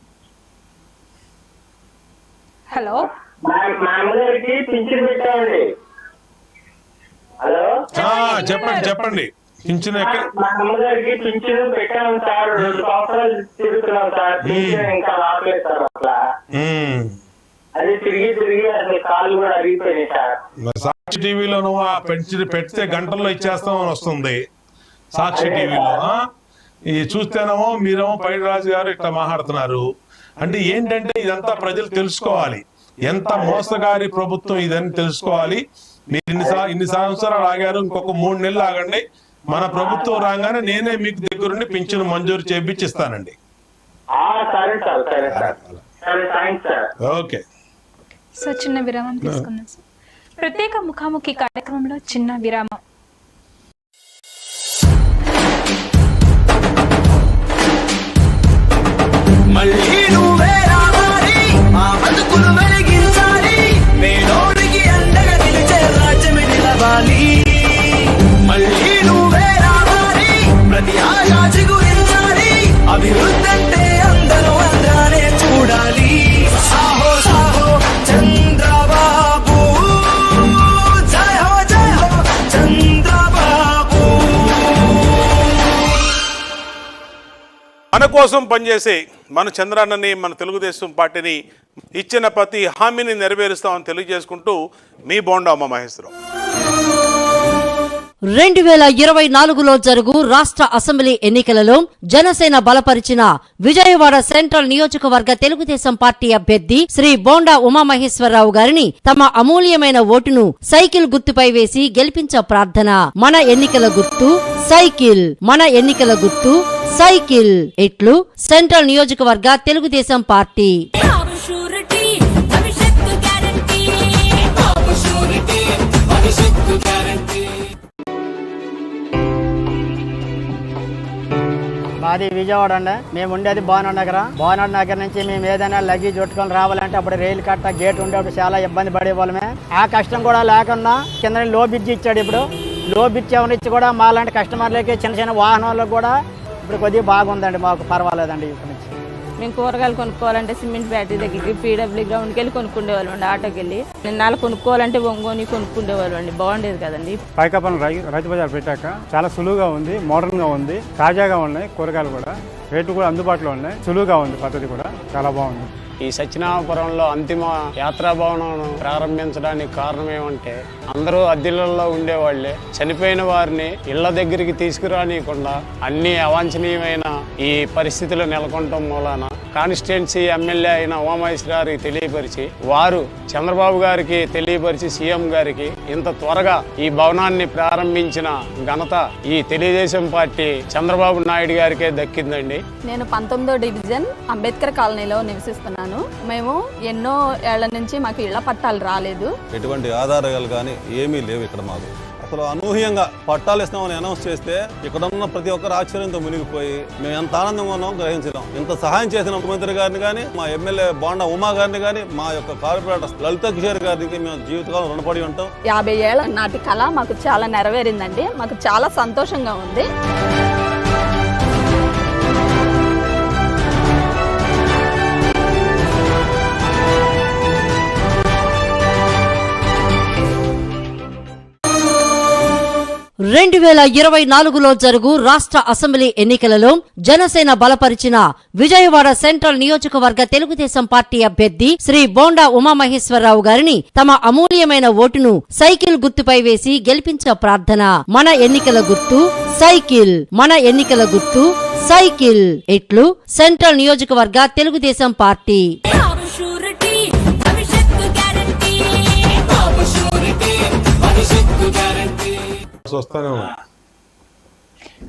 హలో, మా అమ్మగారికి పింఛన్ పెట్టామండి. హలో, చెప్పండి. పింఛన్ మా అమ్మగారికి పింఛన్ పెట్టాము సార్, 2 సంవత్సరాలు తిరుగుతున్నాం సార్, పింఛన్ ఇంకా రావట్లేదు సార్. అట్లా అది తిరిగి అసలు కాళ్ళు కూడా అరిగిపోయినాయి సార్. సాక్షి టీవీలో నువ్వు ఆ పెన్షన్ పెడితే గంటల్లో ఇచ్చేస్తామని వస్తుంది సాక్షి టీవీలో. ఇది చూస్తేనేమో మీరేమో పైడిరాజు గారు ఇట్లా మాట్లాడుతున్నారు. అంటే ఏంటంటే ఇదంతా ప్రజలు తెలుసుకోవాలి, ఎంత మోసగారి ప్రభుత్వం ఇదని తెలుసుకోవాలి. మీరు ఇన్ని సంవత్సరాలు ఆగారు, ఇంకొక 3 నెలలు ఆగండి, మన ప్రభుత్వం రాగానే నేనే మీకు దగ్గరుండి పింఛను మంజూరు చేయించిస్తానండి. ఓకే సార్, చిన్న విరామం తీసుకుందాం సార్. ప్రత్యేక ముఖాముఖి కార్యక్రమంలో చిన్న విరామం. మళ్ళీ నువ్వే రావాలి, మా బతుకులు వెలిగించాలి, మేలోడికి అండగా నిలిచే రాజ్యమే నిలవాలి. మళ్ళీ నువ్వే రావాలి, ప్రతి ఆశా చిగురించాలి, అభివృద్ధి అంటే అందరూ అందానే చూడాలి. సాహో సాహో చంద్రబాబు, జయ హో చంద్రబాబు. మన కోసం పనిచేసే మన చంద్రన్నని, మన తెలుగుదేశం పార్టీని ఇచ్చిన ప్రతి హామీని నెరవేరుస్తామని తెలియజేసుకుంటూ మీ బోండా ఉమా మహేశ్వరరావు. 2024లో జరుగు రాష్ట్ర అసెంబ్లీ ఎన్నికలలో జనసేన బలపరిచిన విజయవాడ సెంట్రల్ నియోజకవర్గ తెలుగుదేశం పార్టీ అభ్యర్థి శ్రీ బోండా ఉమామహేశ్వరరావు గారిని తమ అమూల్యమైన ఓటును సైకిల్ గుర్తుపై వేసి గెలిపించ ప్రార్థన. మన ఎన్నికల గుర్తు సైకిల్, మన ఎన్నికల గుర్తు సైకిల్. ఇట్లు సెంట్రల్ నియోజకవర్గ తెలుగుదేశం పార్టీ. మాది విజయవాడ అండి. మేము ఉండేది భావనాడు నగర్ నుంచి మేము ఏదైనా లగేజ్ చుట్టుకొని రావాలంటే అప్పుడు రైలు కట్ట గేట్ ఉండేప్పుడు చాలా ఇబ్బంది పడేవాళ్ళమే. ఆ కష్టం కూడా లేకుండా కింద లో బ్రిడ్జ్ ఇచ్చాడు. ఇప్పుడు లో బ్రిడ్జ్ ఎవరిచ్చి కూడా మా లాంటి కస్టమర్లకి చిన్న చిన్న వాహనాలకు కూడా ఇప్పుడు కొద్దిగా బాగుందండి. మాకు పర్వాలేదండి. ఇక్కడ నుంచి మేము కూరగాయలు కొనుక్కోవాలంటే సిమెంట్ ఫ్యాక్టరీ దగ్గరికి పీడబ్ల్యూ గ్రౌండ్కి వెళ్ళి కొనుక్కుండేవాళ్ళం అండి. ఆటోకి వెళ్ళి నిన్నాళ్ళు కొనుక్కోవాలంటే ఒంగోని కొనుక్కుండేవాళ్ళం అండి. బాగుండేది కదండి. పైకప్పన రైతు బజార్ పెట్టాక చాలా సులువుగా ఉంది, మోడర్న్ గా ఉంది, తాజాగా ఉన్నాయి. కూరగాయలు కూడా రేట్లు కూడా అందుబాటులో ఉన్నాయి. సులువుగా ఉంది, పద్ధతి కూడా చాలా బాగుంది. ఈ సత్యనారాయణపురంలో అంతిమ యాత్రాభవనం ప్రారంభించడానికి కారణం ఏమంటే అందరూ అద్దెలలో ఉండేవాళ్లే. చనిపోయిన వారిని ఇళ్ల దగ్గరికి తీసుకురానియకుండా అన్ని అవాంఛనీయమైన ఈ పరిస్థితులు నెలకొనటం మూలాన కాన్స్టిట్యున్సీ ఎమ్మెల్యే అయిన ఉమామహేశ్వరరావుకి తెలియపరిచి వారు చంద్రబాబు గారికి తెలియపరిచి సీఎం గారికి ఇంత త్వరగా ఈ భవనాన్ని ప్రారంభించిన ఘనత ఈ తెలుగుదేశం పార్టీ చంద్రబాబు నాయుడు గారికే దక్కిందండి. నేను 19వ డివిజన్ అంబేద్కర్ కాలనీలో నివసిస్తున్నాను. మేము ఎన్నో ఏళ్ల నుంచి మాకు ఇళ్ల పట్టాలు రాలేదు. ఎటువంటి ఆధారాలు కానీ ఏమీ లేవు ఇక్కడ మాకు. అసలు అనూహ్యంగా పట్టాలు ఇస్తామని అనౌన్స్ చేస్తే ఇక్కడ ఉన్న ప్రతి ఒక్కరు ఆశ్చర్యంతో మునిగిపోయి మేము ఎంత ఆనందంగా ఉన్నాం గ్రహించడం. ఇంత సహాయం చేసిన ముఖ్యమంత్రి గారిని కానీ, మా ఎమ్మెల్యే బోండా ఉమా గారిని కానీ, మా యొక్క కార్పొరేటర్ లలిత కిషోర్ గారికి మేము జీవితకాలం రుణపడి ఉంటాం. 50 ఏళ్ల నాటి కళ మాకు చాలా నెరవేరిందండి. మాకు చాలా సంతోషంగా ఉంది. రెండు 2024లో జరుగు రాష్ట్ర అసెంబ్లీ ఎన్నికలలో జనసేన బలపరిచిన విజయవాడ సెంట్రల్ నియోజకవర్గ తెలుగుదేశం పార్టీ అభ్యర్థి శ్రీ బోండా ఉమామహేశ్వరరావు గారిని తమ అమూల్యమైన ఓటును సైకిల్ గుర్తుపై వేసి గెలిపించ ప్రార్థన. మన ఎన్నికల గుర్తు సైకిల్, మన ఎన్నికల గుర్తు సైకిల్. ఇట్లు సెంట్రల్ నియోజకవర్గ తెలుగుదేశం పార్టీ.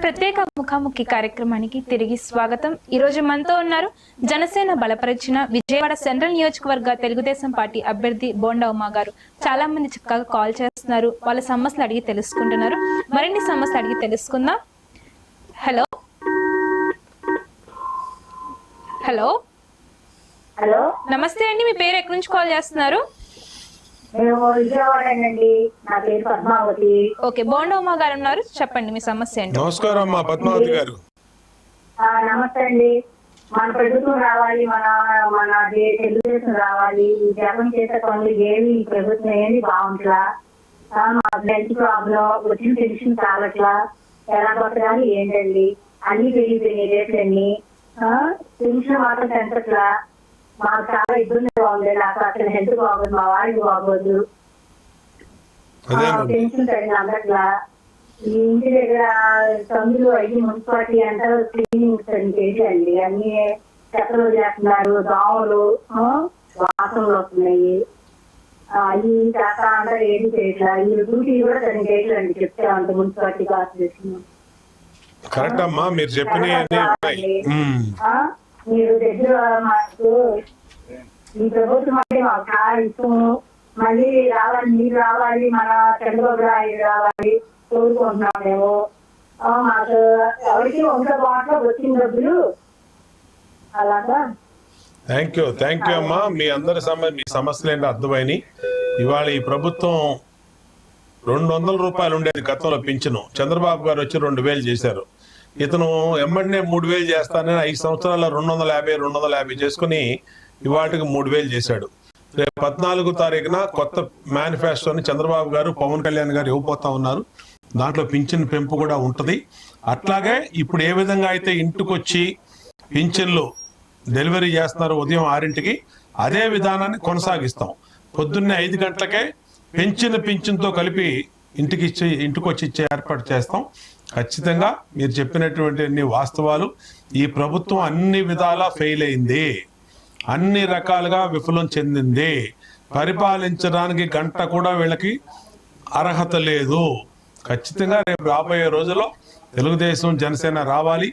ప్రత్యేక ముఖాముఖి కార్యక్రమానికి తిరిగి స్వాగతం. ఈ రోజు మనతో ఉన్నారు జనసేన బలపరిచిన విజయవాడ సెంట్రల్ నియోజకవర్గ తెలుగుదేశం పార్టీ అభ్యర్థి బోండా ఉమా గారు. చాలా మంది చక్కగా కాల్ చేస్తున్నారు, వాళ్ళ సమస్యలు అడిగి తెలుసుకుంటున్నారు. మరిన్ని సమస్యలు అడిగి తెలుసుకుందాం. హలో హలో హలో, నమస్తే అండి. మీ పేరు ఎక్కడి నుంచి కాల్ చేస్తున్నారు? మేము విజయవాడ అండి. నా పేరు పద్మావతి. ఓకే, బోండా ఉమా గారు ఉన్నారు, చెప్పండి మీ సమస్య ఏంటి? నమస్కారం అమ్మా పద్మావతి గారు. నమస్తే అండి. మన ప్రభుత్వం రావాలి, మన తెలుగుదేశం రావాలి. ఈ జగన్ చేసే పనులు ఏమి ఈ ప్రభుత్వం ఏమి బాగుంటలా. మా హెల్త్ ప్రాబ్లం వచ్చిన పెన్షన్ కావట్లా, ఎలా కొట్టగాలి ఏంటండి, అన్ని పెరిగిపోయినాయి రేట్లన్నీ. పెన్షన్ మాత్రం పెంచట్లా. మాకు చాలా ఇబ్బందిగా ఉంది. నాకు అసలు హెల్త్ బాగోదు, మా వాడికి బాగోదు. పెన్షన్ సరిగ్గా అందట్లా. ఈ ఇంటి దగ్గర సందులు అయ్యి మున్సిపాలిటీ అంటారు క్లీనింగ్ చేయండి. అన్ని చెత్తలు చేస్తున్నారు, దోమలు వాసనలు వస్తున్నాయి. ఈ కాక అంటారు ఏది చేయట్లా. ఈ డ్యూటీ కూడా సరిగ్గా చేయట్లండి. చెప్తా ఉంటే మున్సిపాలిటీ కార్పొరేషన్ కరెక్ట్ అమ్మా, మీరు చెప్పిన మీరు దగ్గర మాకు ఈ ప్రభుత్వం అంటే మాకు చాలా ఇష్టం. మళ్ళీ రావాలి, మీరు రావాలి, మన చంద్రబాబు నాయుడు రావాలి కోరుకుంటున్నాం మేము. మాకు ఎవరికి ఒంట్లో బాగా వచ్చిన డబ్బులు అలాగా. థ్యాంక్ యూ అమ్మా. మీ అందరి మీ సమస్యలు ఏంటో అర్థమైనాయి. ఇవాళ ఈ ప్రభుత్వం 200 రూపాయలు ఉండేది గతంలో పింఛను. చంద్రబాబు గారు వచ్చి 2000 చేశారు. ఇతను ఎమ్మడినే 3000 చేస్తానని 5 సంవత్సరాల 250 చేసుకుని ఇవాటికి 3000 చేశాడు. రేపు 14వ తారీఖున కొత్త మేనిఫెస్టోని చంద్రబాబు గారు, పవన్ కళ్యాణ్ గారు ఇవ్వబోతా ఉన్నారు. దాంట్లో పింఛన్ పెంపు కూడా ఉంటుంది. అట్లాగే ఇప్పుడు ఏ విధంగా అయితే ఇంటికి వచ్చి పింఛన్లు డెలివరీ చేస్తున్నారు ఉదయం 6ంటికి, అదే విధానాన్ని కొనసాగిస్తాం. పొద్దున్నే 5 గంటలకే పెంచిన పింఛన్తో కలిపి ఇంటికి వచ్చి ఇచ్చే ఏర్పాటు చేస్తాం. ఖచ్చితంగా మీరు చెప్పినటువంటి వాస్తవాలు. ఈ ప్రభుత్వం అన్ని విధాలా ఫెయిల్ అయింది, అన్ని రకాలుగా విఫలం చెందింది. పరిపాలించడానికి గంట కూడా వీళ్ళకి అర్హత లేదు. ఖచ్చితంగా రేపు రాబోయే రోజుల్లో తెలుగుదేశం జనసేన రావాలి.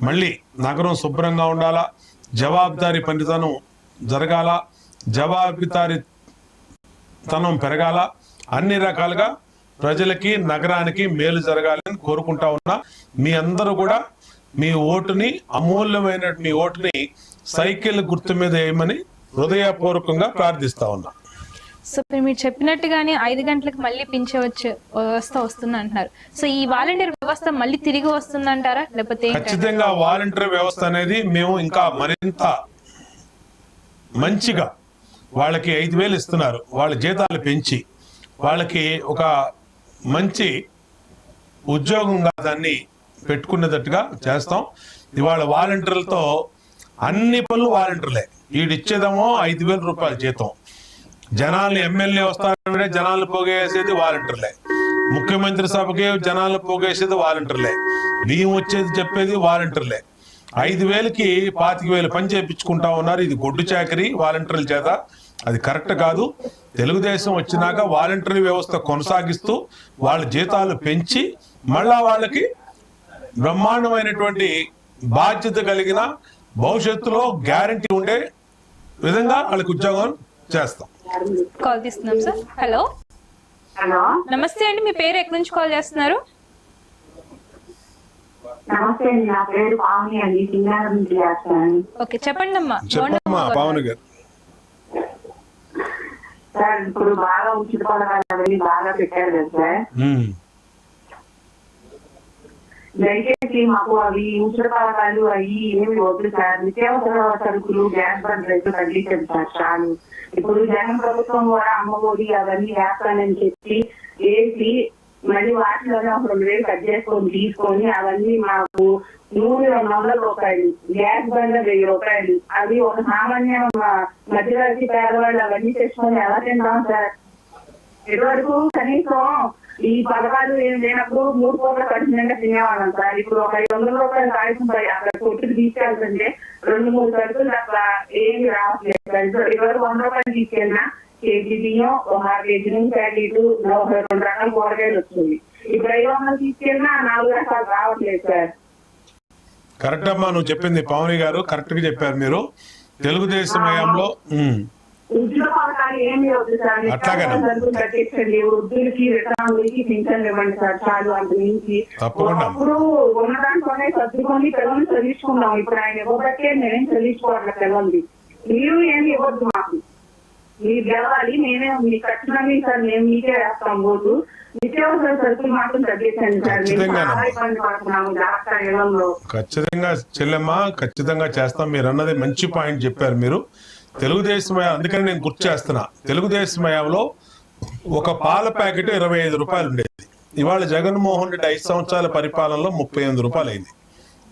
మళ్ళీ నగరం శుభ్రంగా ఉండాలా, జవాబుదారీ పనితనం జరగాల, జవాబుదారీతనం పెరగాల, అన్ని రకాలుగా ప్రజలకి నగరానికి మేలు జరగాలని కోరుకుంటా ఉన్నా. మీ అందరూ కూడా మీ ఓటుని, అమూల్యమైన మీ ఓటుని సైకిల్ గుర్తు మీద వేయమని హృదయపూర్వకంగా ప్రార్థిస్తా ఉన్నా. సో మీరు చెప్పినట్టుగానే 5 గంటలకు మళ్ళీ పింఛే వచ్చే వ్యవస్థ వస్తుంది అంటున్నారు. సో ఈ వాలంటీర్ వ్యవస్థ మళ్ళీ తిరిగి వస్తుందంటారా, లేకపోతే? ఖచ్చితంగా వాలంటీర్ వ్యవస్థ అనేది మేము ఇంకా మరింత మంచిగా, వాళ్ళకి 5,000 ఇస్తున్నారు, వాళ్ళ జీతాలు పెంచి వాళ్ళకి ఒక మంచి ఉద్యోగంగా దాన్ని పెట్టుకునేటట్టుగా చేస్తాం. ఇవాళ వాలంటీర్లతో అన్ని పనులు వాలంటీర్లే. వీడిచ్చేదేమో 5,000 రూపాయల జీతం. జనాల్ని ఎమ్మెల్యే వస్తారంటే జనాలు పోగేసేది వాలంటీర్లే, ముఖ్యమంత్రి సభకి జనాలు పోగేసేది వాలంటీర్లే, బియ్యం వచ్చేది చెప్పేది వాలంటీర్లే. 5,000కి 25,000 పని చేయించుకుంటా ఉన్నారు. ఇది గొడ్డు చాకరీ వాలంటీర్ల చేత. అది కరెక్ట్ కాదు. తెలుగుదేశం వచ్చినాక వాలంటరీ వ్యవస్థ కొనసాగిస్తూ వాళ్ళ జీతాలు పెంచి మళ్ళా వాళ్ళకి బ్రహ్మాండమైనటువంటి బాధ్యత కలిగిన భవిష్యత్తులో గ్యారంటీ ఉండే విధంగా వాళ్ళకి ఉద్యోగం చేస్తాం. కాల్ తీస్తున్నాం సార్. హలో నమస్తే అండి, మీ పేరు ఎక్కడి నుంచి కాల్ చేస్తున్నారు? నమస్తే అండి, నా పేరు పావని అండి, సింగారం నుంచి చేస్తాను. ఓకే చెప్పండి అమ్మా. చెప్పమ్మా పావని గారు. సార్ ఇప్పుడు బాగా ఉచిత పథకాలు అవన్నీ బాగా పెట్టారు కదా సార్. దయచేసి మాకు అవి ఉచిత పథకాలు అవి ఏమి వద్దు సార్. నిత్యావసర సరుకులు, గ్యాస్ బండ్ రేట్లు తగ్గించండి సార్ చాలు. ఇప్పుడు జగన్ ప్రభుత్వం కూడా అమ్మఒడి అవన్నీ వేస్తానని చెప్పి వేసి మళ్ళీ వాటిలోనే ఒక 2,000 కట్ చేసుకొని తీసుకొని అవన్నీ మాకు నూనె 100 రూపాయలు, గ్యాస్ బండ్ 1000 రూపాయలు, అది ఒక సామాన్య మధ్యవర్తి పేదవాళ్ళు అవన్నీ తెచ్చుకొని ఎలా తింటాం సార్? ఇదివరకు కనీసం ఈ పథకాలు ఏం లేనప్పుడు 3 పూటల కఠినంగా తినేవాళ్ళం సార్. ఇప్పుడు ఒక 500 రూపాయలు కాయసం అక్కడ కొట్టుకు తీసుకెళ్తుంటే 2-3 సరుకులు తప్ప ఏమి రావట్లేదు సార్. ఇదివరకు 100 రూపాయలు తీసుకెళ్ళినా కేజీ బియ్యం, 1 కేజీ నుంచి ప్యాకెట్, 2 రకాల కూరగాయలు వస్తుంది. ఇప్పుడు 500 తీసుకెళ్ళినా 4 రకాలు రావట్లేదు సార్. కరెక్ట్ అమ్మా, నువ్వు చెప్పింది పావని గారు కరెక్ట్ గా చెప్పారు. మీరు తెలుగుదేశం హయాంలో ఉద్యోగ పథకాలు ఏమి వద్దు సార్. సరుకులు తగ్గించండి, వృద్ధులకి వికలాంగులకి పింఛన్లు ఇవ్వండి సార్ చాలు. అంత నుంచి అప్పుడు ఉన్న దాంట్లోనే సర్దుకొని పిల్లల్ని చదివించుకున్నాం. ఇప్పుడు ఆయన ఇవ్వబట్టే మేమేం చదివించుకోవాలి పిల్లల్ని. మీరు ఏమి ఇవ్వద్దు మాకు, మీరు గెలవాలి, మేమే మీకు ఖచ్చితంగా సార్ మేము మీకే వేస్తాం ఓటు. నిత్యావసర సరుకులు మాత్రం తగ్గించండి సార్. ఇబ్బంది పడుతున్నాము జాగ్రత్త ఇళ్లలో. ఖచ్చితంగా చెల్లెమ్మ, ఖచ్చితంగా చేస్తాం. మీరు అన్నది మంచి పాయింట్ చెప్పారు మీరు. తెలుగుదేశం అందుకని నేను గుర్తు చేస్తున్నా, తెలుగుదేశం హయాంలో ఒక పాల ప్యాకెట్ 25 రూపాయలు ఉండేది. ఇవాళ జగన్మోహన్ రెడ్డి 5 సంవత్సరాల పరిపాలనలో 38 రూపాయలు అయింది.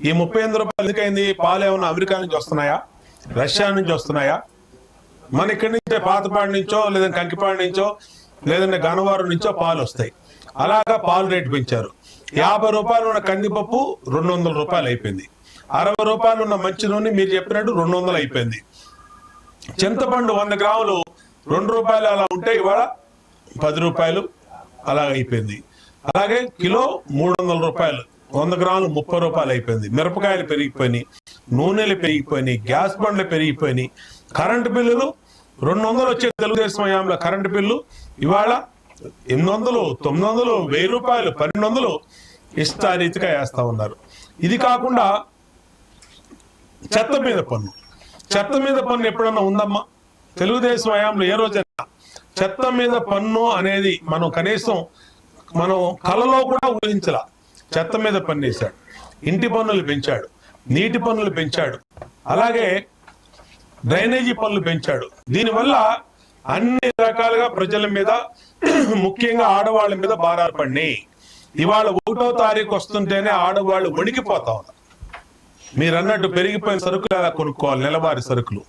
ఈ 38 రూపాయలు ఎందుకైంది? పాలు ఏమన్నా అమెరికా నుంచి వస్తున్నాయా, రష్యా నుంచి వస్తున్నాయా? మన ఇక్కడి నుంచే పాతపాడి నుంచో లేదంటే కంకిపాడి నుంచో లేదంటే గన్నవరం నుంచో పాలు వస్తాయి. అలాగా పాలు రేటు పెంచారు. 50 రూపాయలు ఉన్న కందిపప్పు 200 రూపాయలు అయిపోయింది. 60 రూపాయలు ఉన్న మంచి నూనె మీరు చెప్పినట్టు 200 అయిపోయింది. చింతపండు 100 గ్రాములు 2 రూపాయలు అలా ఉంటే ఇవాళ 10 రూపాయలు అలా అయిపోయింది. అలాగే కిలో 300 రూపాయలు, 100 గ్రాములు 30 రూపాయలు అయిపోయింది. మిరపకాయలు పెరిగిపోయినాయి, నూనెలు పెరిగిపోయినాయి, గ్యాస్ బండ్లు పెరిగిపోయినాయి. కరెంటు బిల్లులు 200 వచ్చే తెలుగుదేశం హయాంలో కరెంటు బిల్లు ఇవాళ 800, 900, 1000 రూపాయలు, 1200 ఇష్టారీతిగా వేస్తా ఉన్నారు. ఇది కాకుండా చెత్త మీద పన్ను, చెత్త మీద పన్ను ఎప్పుడన్నా ఉందమ్మా తెలుగుదేశం హయాంలో? ఏ రోజైనా చెత్త మీద పన్ను అనేది మనం కనీసం మనం కలలో కూడా ఊహించలా. చెత్త మీద పన్ను వేశాడు, ఇంటి పన్నులు పెంచాడు, నీటి పన్నులు పెంచాడు, అలాగే డ్రైనేజీ పన్నులు పెంచాడు. దీనివల్ల అన్ని రకాలుగా ప్రజల మీద, ముఖ్యంగా ఆడవాళ్ళ మీద భారాలు పడినాయి. ఇవాళ 1వ తారీఖు వస్తుంటేనే ఆడవాళ్ళు వణికిపోతా ఉన్నారు. మీరు అన్నట్టు పెరిగిపోయిన సరుకులు ఎలా కొనుక్కోవాలి? నెలవారీ సరుకులు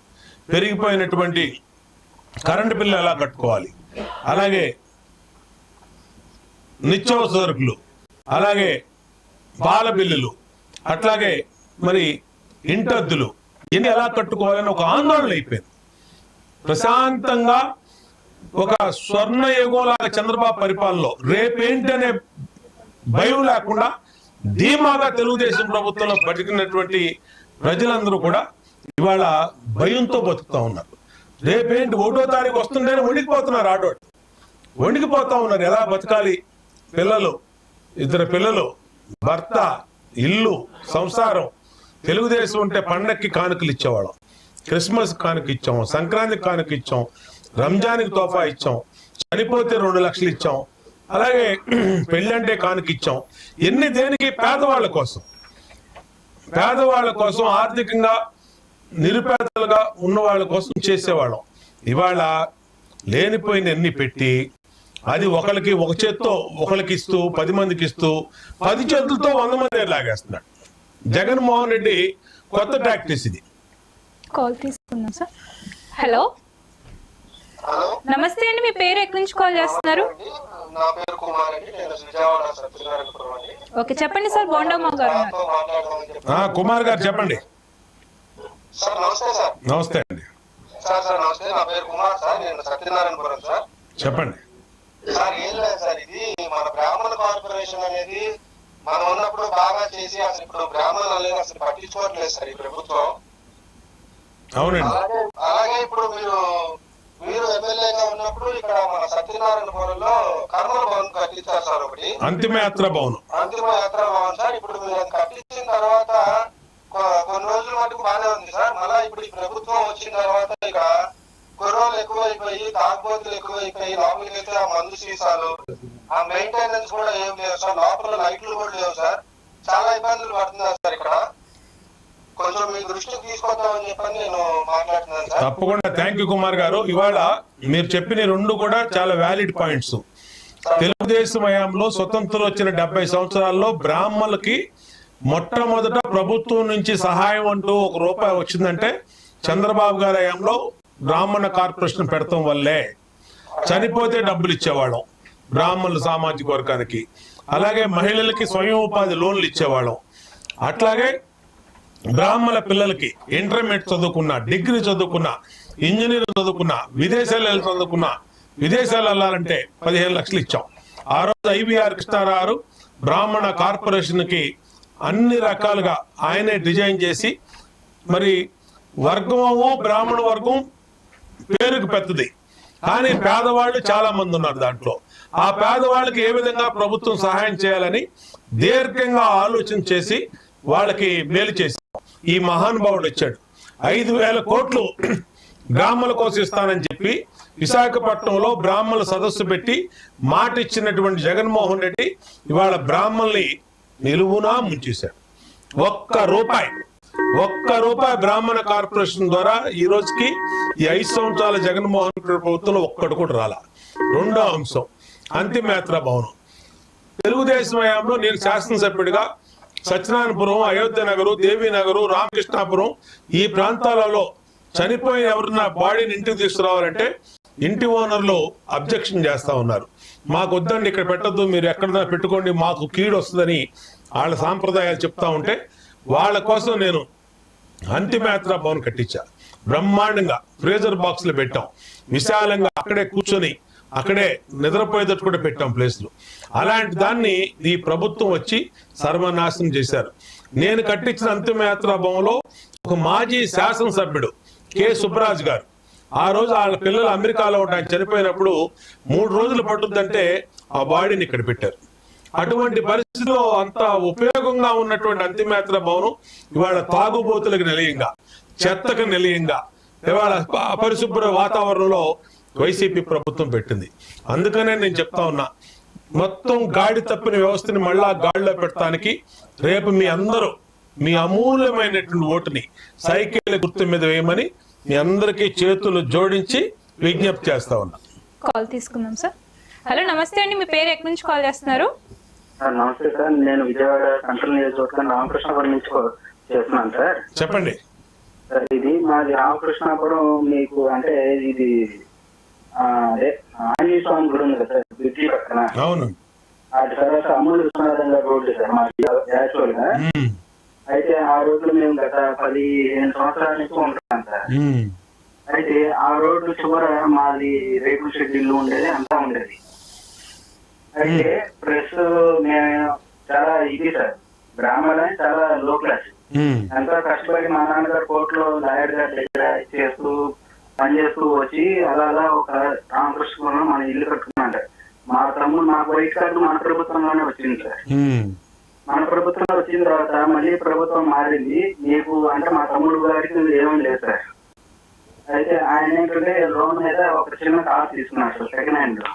పెరిగిపోయినటువంటి కరెంటు బిల్లు ఎలా కట్టుకోవాలి, అలాగే నిత్యావసర సరుకులు, అలాగే పాల బిల్లులు, అట్లాగే మరి ఇంటద్దులు ఇన్ని ఎలా కట్టుకోవాలని ఒక ఆందోళన అయిపోయింది. ప్రశాంతంగా ఒక స్వర్ణ యుగంలాగా చంద్రబాబు పరిపాలనలో రేపేంటనే భయం లేకుండా ధీమాగా తెలుగుదేశం ప్రభుత్వంలో బతికినటువంటి ప్రజలందరూ కూడా ఇవాళ భయంతో బతుకుతా ఉన్నారు. రేపేంటి 1వ తారీఖు వస్తుంటేనే వణికిపోతున్నారు. వణికిపోతా ఉన్నారు. ఎలా బతకాలి, పిల్లలు, 2 పిల్లలు, భర్త, ఇల్లు, సంసారం. తెలుగుదేశం ఉంటే పండక్కి కానుకలు ఇచ్చేవాళ్ళం, క్రిస్మస్ కానుక ఇచ్చాం, సంక్రాంతికి కానుక ఇచ్చాం, రంజాన్కి తోఫా ఇచ్చాం, చనిపోతే 2 లక్షలు ఇచ్చాం, అలాగే పెళ్ళంటే కానుక ఇచ్చాం. ఎన్ని దేనికి? పేదవాళ్ళ కోసం, ఆర్థికంగా నిరుపేదలుగా ఉన్న వాళ్ళ కోసం చేసేవాళ్ళం. ఇవాళ లేనిపోయిన ఎన్ని పెట్టి అది ఒకరికి ఒక చేత్తో ఒకరికి ఇస్తూ 10 మందికి ఇస్తూ 10 చేతులతో 100 మంది లాగేస్తున్నాడు జగన్మోహన్ రెడ్డి. కొత్త టాక్టిక్స్ ఇది. కాల్ తీసుకున్నాం సార్. హలో, నమస్తే అండి, మీ పేరు ఎక్కడి నుంచి కాల్ చేస్తున్నారు? నా పేరు కుమార్ అండి, నేను విజయవాడ సత్యనారాయణపురం అండి. ఓకే, చెప్పండి సార్. బోండమ్మ గారు కుమార్ గారు చెప్పండి సార్. నమస్తే సార్. నమస్తే అండి సార్. నమస్తే, నా పేరు కుమార్ సార్, నేను సత్యనారాయణపురం సార్. చెప్పండి సార్. ఏం లేదు సార్, ఇది మన బ్రాహ్మణ కార్పొరేషన్ అనేది మనం ఉన్నప్పుడు బాగా చేసి అసలు ఇప్పుడు బ్రాహ్మణులు అనేది అసలు పట్టించుకోవట్లేదు సార్ ఈ ప్రభుత్వం. అవునండి. అలాగే ఇప్పుడు మీరు ఎమ్మెల్యేగా ఉన్నప్పుడు ఇక్కడ మన సత్యనారాయణపురంలో కర్మల భవన్ కట్టించారు సార్. ఒకటి అంతిమయాత్ర భవన్ సార్. ఇప్పుడు మీరు అది కట్టించిన తర్వాత కొన్ని రోజుల మటుకు బాగానే ఉంది సార్. మళ్ళా ఇప్పుడు ఈ ప్రభుత్వం వచ్చిన తర్వాత ఇక కుర్రోళ్ళు ఎక్కువైపోయి, తాగుబోతులు ఎక్కువైపోయి, లోపలికి అయితే ఆ మందు సీసాలు, ఆ మెయింటెనెన్స్ కూడా ఏం లేవు సార్. లోపల లైట్లు కూడా లేవు సార్. చాలా ఇబ్బందులు పడుతున్నారు సార్. ఇక్కడ కొంచెం మీ దృష్టికి తీసుకొద్దామని చెప్పని నేను మాట్లాడుతున్నాను సార్. తప్పకుండా. థ్యాంక్ యూ కుమార్ గారు. ఇవాళ మీరు చెప్పిన 2 కూడా చాలా వ్యాలిడ్ పాయింట్స్. తెలుగుదేశం హయాంలో స్వతంత్రం వచ్చిన 70 సంవత్సరాల్లో బ్రాహ్మణులకి మొట్టమొదట ప్రభుత్వం నుంచి సహాయం అంటూ ₹1 వచ్చిందంటే చంద్రబాబు గారి హయాంలో బ్రాహ్మణ కార్పొరేషన్ పెడతాం వల్లే. చనిపోతే డబ్బులు ఇచ్చేవాళ్ళం బ్రాహ్మణుల సామాజిక వర్గానికి. అలాగే మహిళలకి స్వయం ఉపాధి లోన్లు ఇచ్చేవాళ్ళం. అట్లాగే బ్రాహ్మణ పిల్లలకి ఇంటర్మీడియట్ చదువుకున్నా, డిగ్రీ చదువుకున్నా, ఇంజనీర్ చదువుకున్నా, విదేశాలు వెళ్ళాలంటే 15 లక్షలు ఇచ్చాం. ఆ రోజు IVR కృష్ణారావు బ్రాహ్మణ కార్పొరేషన్కి అన్ని రకాలుగా ఆయనే డిజైన్ చేసి, మరి వర్గమో బ్రాహ్మణ వర్గం పేరుకు పెద్దది, కానీ పేదవాళ్ళు చాలా మంది ఉన్నారు దాంట్లో. ఆ పేదవాళ్ళకి ఏ విధంగా ప్రభుత్వం సహాయం చేయాలని దీర్ఘంగా ఆలోచన చేసి వాళ్ళకి మేలు చేసి ఈ మహానుభావుడు వచ్చాడు. 5,000 కోట్లు బ్రాహ్మణుల కోసం ఇస్తానని చెప్పి విశాఖపట్నంలో బ్రాహ్మణుల సదస్సు పెట్టి మాట ఇచ్చినటువంటి జగన్మోహన్ రెడ్డి ఇవాళ బ్రాహ్మణుల్ని నిలువునా ముంచేశాడు. ఒక్క రూపాయి బ్రాహ్మణ కార్పొరేషన్ ద్వారా ఈ రోజుకి ఈ 5 సంవత్సరాల జగన్మోహన్ రెడ్డి ప్రభుత్వంలో ఒక్కడు కూడా రాలా. 2వ అంశం అంతిమయాత్ర భవనం. తెలుగుదేశం హయాంలో నేను శాసనసభ్యుడిగా సత్యనారాయణపురం, అయోధ్య నగరు, దేవీనగరు, రామకృష్ణాపురం ఈ ప్రాంతాలలో చనిపోయిన ఎవరన్నా బాడీని ఇంటికి తీసుకురావాలంటే ఇంటి ఓనర్లు అబ్జెక్షన్ చేస్తా ఉన్నారు. మాకు వద్దండి, ఇక్కడ పెట్టద్దు, మీరు ఎక్కడన్నా పెట్టుకోండి, మాకు కీడు వస్తుందని వాళ్ళ సాంప్రదాయాలు చెప్తా ఉంటే వాళ్ళ కోసం నేను అంతిమయాత్ర భవన్ కట్టించా. బ్రహ్మాండంగా ఫ్రీజర్ బాక్సులు పెట్టాం, విశాలంగా అక్కడే కూర్చొని అక్కడే నిద్రపోయేటట్టు కూడా పెట్టాం ప్లేస్లు. అలాంటి దాన్ని ఈ ప్రభుత్వం వచ్చి సర్వనాశనం చేశారు. నేను కట్టించిన అంతిమయాత్ర భవన్లో ఒక మాజీ శాసనసభ్యుడు కె సుబ్బరాజు గారు ఆ రోజు వాళ్ళ పిల్లలు అమెరికాలో ఆయన చనిపోయినప్పుడు 3 రోజులు పట్టుద్దంటే ఆ బాడీని ఇక్కడ పెట్టారు. అటువంటి పరిస్థితిలో అంత ఉపయోగంగా ఉన్నటువంటి అంతిమయాత్ర భవనం ఇవాళ తాగుబోతులకు నిలయంగా, చెత్తకు నిలయంగా, ఇవాళ అపరిశుభ్ర వాతావరణంలో వైసీపీ ప్రభుత్వం పెట్టింది. అందుకనే నేను చెప్తా ఉన్నా, మొత్తం గాడి తప్పిన వ్యవస్థని మళ్ళా గాడిలో పెట్టడానికి రేపు మీ అందరూ మీ అమూల్యమైనటువంటి ఓటుని సైకిల్ గుర్తు మీద వేయమని మీ అందరికీ చేతులు జోడించి విజ్ఞప్తి చేస్తా ఉన్నా. కాల్ తీసుకుందాం సార్. హలో, నమస్తే అండి, మీ పేరు ఎక్కడి నుంచి కాల్ చేస్తున్నారు? నమస్తే సార్, నేను విజయవాడ సెంట్రల్ నియోజకవర్గం రామకృష్ణపురం నుంచి చేస్తున్నాను సార్. చెప్పండి సార్ ఇది మాది రామకృష్ణాపురం, మీకు అంటే ఇది అదే ఆంజనేయ స్వామి గుడి ఉంది కదా సార్, బ్రిడ్జి పక్కన. అవును. అటు తర్వాత అమూల్ విశ్వనాథం గారి రోడ్డు సార్ మాది యాక్చువల్ గా. అయితే ఆ రోడ్లు మేము గత 15 సంవత్సరాల నుంచి ఉంటున్నాం సార్. అయితే ఆ రోడ్డు చివర మాది రేకుల షెడ్ ఇల్లు ఉండేది, అంతా ఉండేది. అయితే ప్రెస్ మేము చాలా ఇది సార్, బ్రాహ్మణులని చాలా లో క్లాస్. ఎంతో కష్టపడి మా నాన్నగారు కోర్టులో లాయర్ గారి దగ్గర చేస్తూ పనిచేస్తూ వచ్చి అలా ఒక రామకృష్ణపురంలో మన ఇల్లు కట్టుకున్నాం సార్. మా తమ్ముడు మాకు వైట్ కార్డు మన ప్రభుత్వంలోనే వచ్చింది సార్. మన ప్రభుత్వంలో వచ్చిన తర్వాత మళ్ళీ ప్రభుత్వం మారింది. మీకు అంటే మా తమ్ముడు గారికి ఏమీ లేదు సార్. అయితే ఆయన ఏంటంటే లోన్ మీద ఒక చిన్న కార్ తీసుకున్నారు సార్, సెకండ్ హ్యాండ్ లో.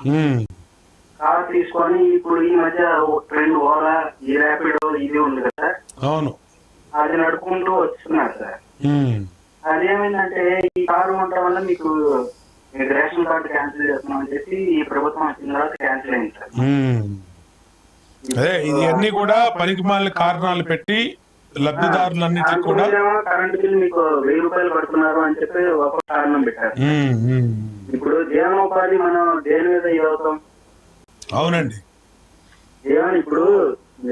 కార్ తీసుకొని ఇప్పుడు ఈ మధ్య ట్రెండ్ ఓలా, ఈ ర్యాపిడో ఇది ఉంది కదా సార్, అవును, అది నడుపుకుంటూ వస్తున్నారు సార్. అదేమైందంటే ఈ కారు ఉండటం వల్ల మీకు రేషన్ కార్డు క్యాన్సిల్ చేస్తున్నాం అని చెప్పి ఈ ప్రభుత్వం వచ్చిన తర్వాత క్యాన్సిల్ అయింది సార్. అదే ఇవన్నీ కూడా పనికిమాలిన కారణాలు పెట్టి లబ్ధిదారులన్నిటికీ కూడా కరెంట్ బిల్ మీకు 1000 రూపాయలు కడుతున్నారు అని చెప్పి ఒక కారణం పెట్టారు. ఇప్పుడు జీవనోపాధి మనం దేని మీద అవుతాం? అవునండి. ఏమని ఇప్పుడు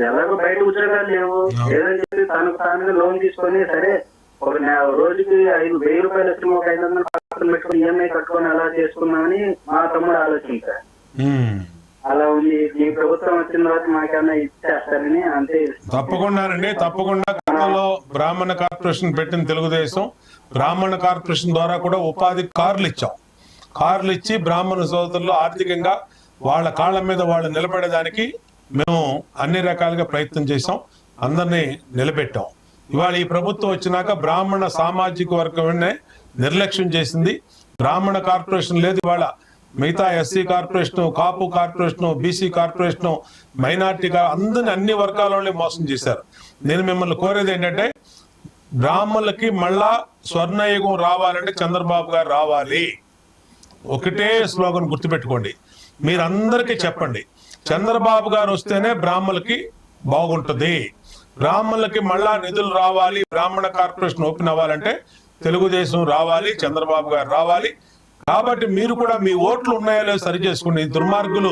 ఎలాగో బయట ఉద్యోగాలు లేవు లేదని చెప్పి తనకు తానుగా లోన్ తీసుకొని సరే ఒక రోజుకి 1000 రూపాయలు వచ్చి ఒక 500 పక్కన పెట్టుకుని ఈఎంఐ కట్టుకొని అలా చేసుకున్నామని మా తమ్ముడు ఆలోచించారు. అలా ఉంది. ఈ ప్రభుత్వం వచ్చిన తర్వాత మాకేమన్నా ఇచ్చేస్తారని అంతే. తప్పకుండానండి, తప్పకుండా. గతంలో బ్రాహ్మణ కార్పొరేషన్ పెట్టిన తెలుగుదేశం బ్రాహ్మణ కార్పొరేషన్ ద్వారా కూడా ఉపాధి కార్లు ఇచ్చాం. కార్లు ఇచ్చి బ్రాహ్మణ సోదరులు ఆర్థికంగా వాళ్ళ కాళ్ళ మీద వాళ్ళు నిలబడేదానికి మేము అన్ని రకాలుగా ప్రయత్నం చేసాం, అందరినీ నిలబెట్టాం. ఇవాళ ఈ ప్రభుత్వం వచ్చినాక బ్రాహ్మణ సామాజిక వర్గమే నిర్లక్ష్యం చేసింది. బ్రాహ్మణ కార్పొరేషన్ లేదు. ఇవాళ మిగతా ఎస్సీ కార్పొరేషన్, కాపు కార్పొరేషన్, బీసీ కార్పొరేషన్, మైనార్టీ అందరిని అన్ని వర్గాల వాళ్ళే మోసం చేశారు. నేను మిమ్మల్ని కోరేది ఏంటంటే బ్రాహ్మణులకి మళ్ళా స్వర్ణయుగం రావాలంటే చంద్రబాబు గారు రావాలి. ఒకటే స్లోగన్ గుర్తుపెట్టుకోండి, మీరందరికీ చెప్పండి, చంద్రబాబు గారు వస్తేనే బ్రాహ్మణులకి బాగుంటుంది. బ్రాహ్మణులకి మళ్ళా నిధులు రావాలి, బ్రాహ్మణ కార్పొరేషన్ ఓపెన్ అవ్వాలంటే తెలుగుదేశం రావాలి, చంద్రబాబు గారు రావాలి. కాబట్టి మీరు కూడా మీ ఓట్లు ఉన్నాయో లేదో సరి చేసుకోండి. దుర్మార్గులు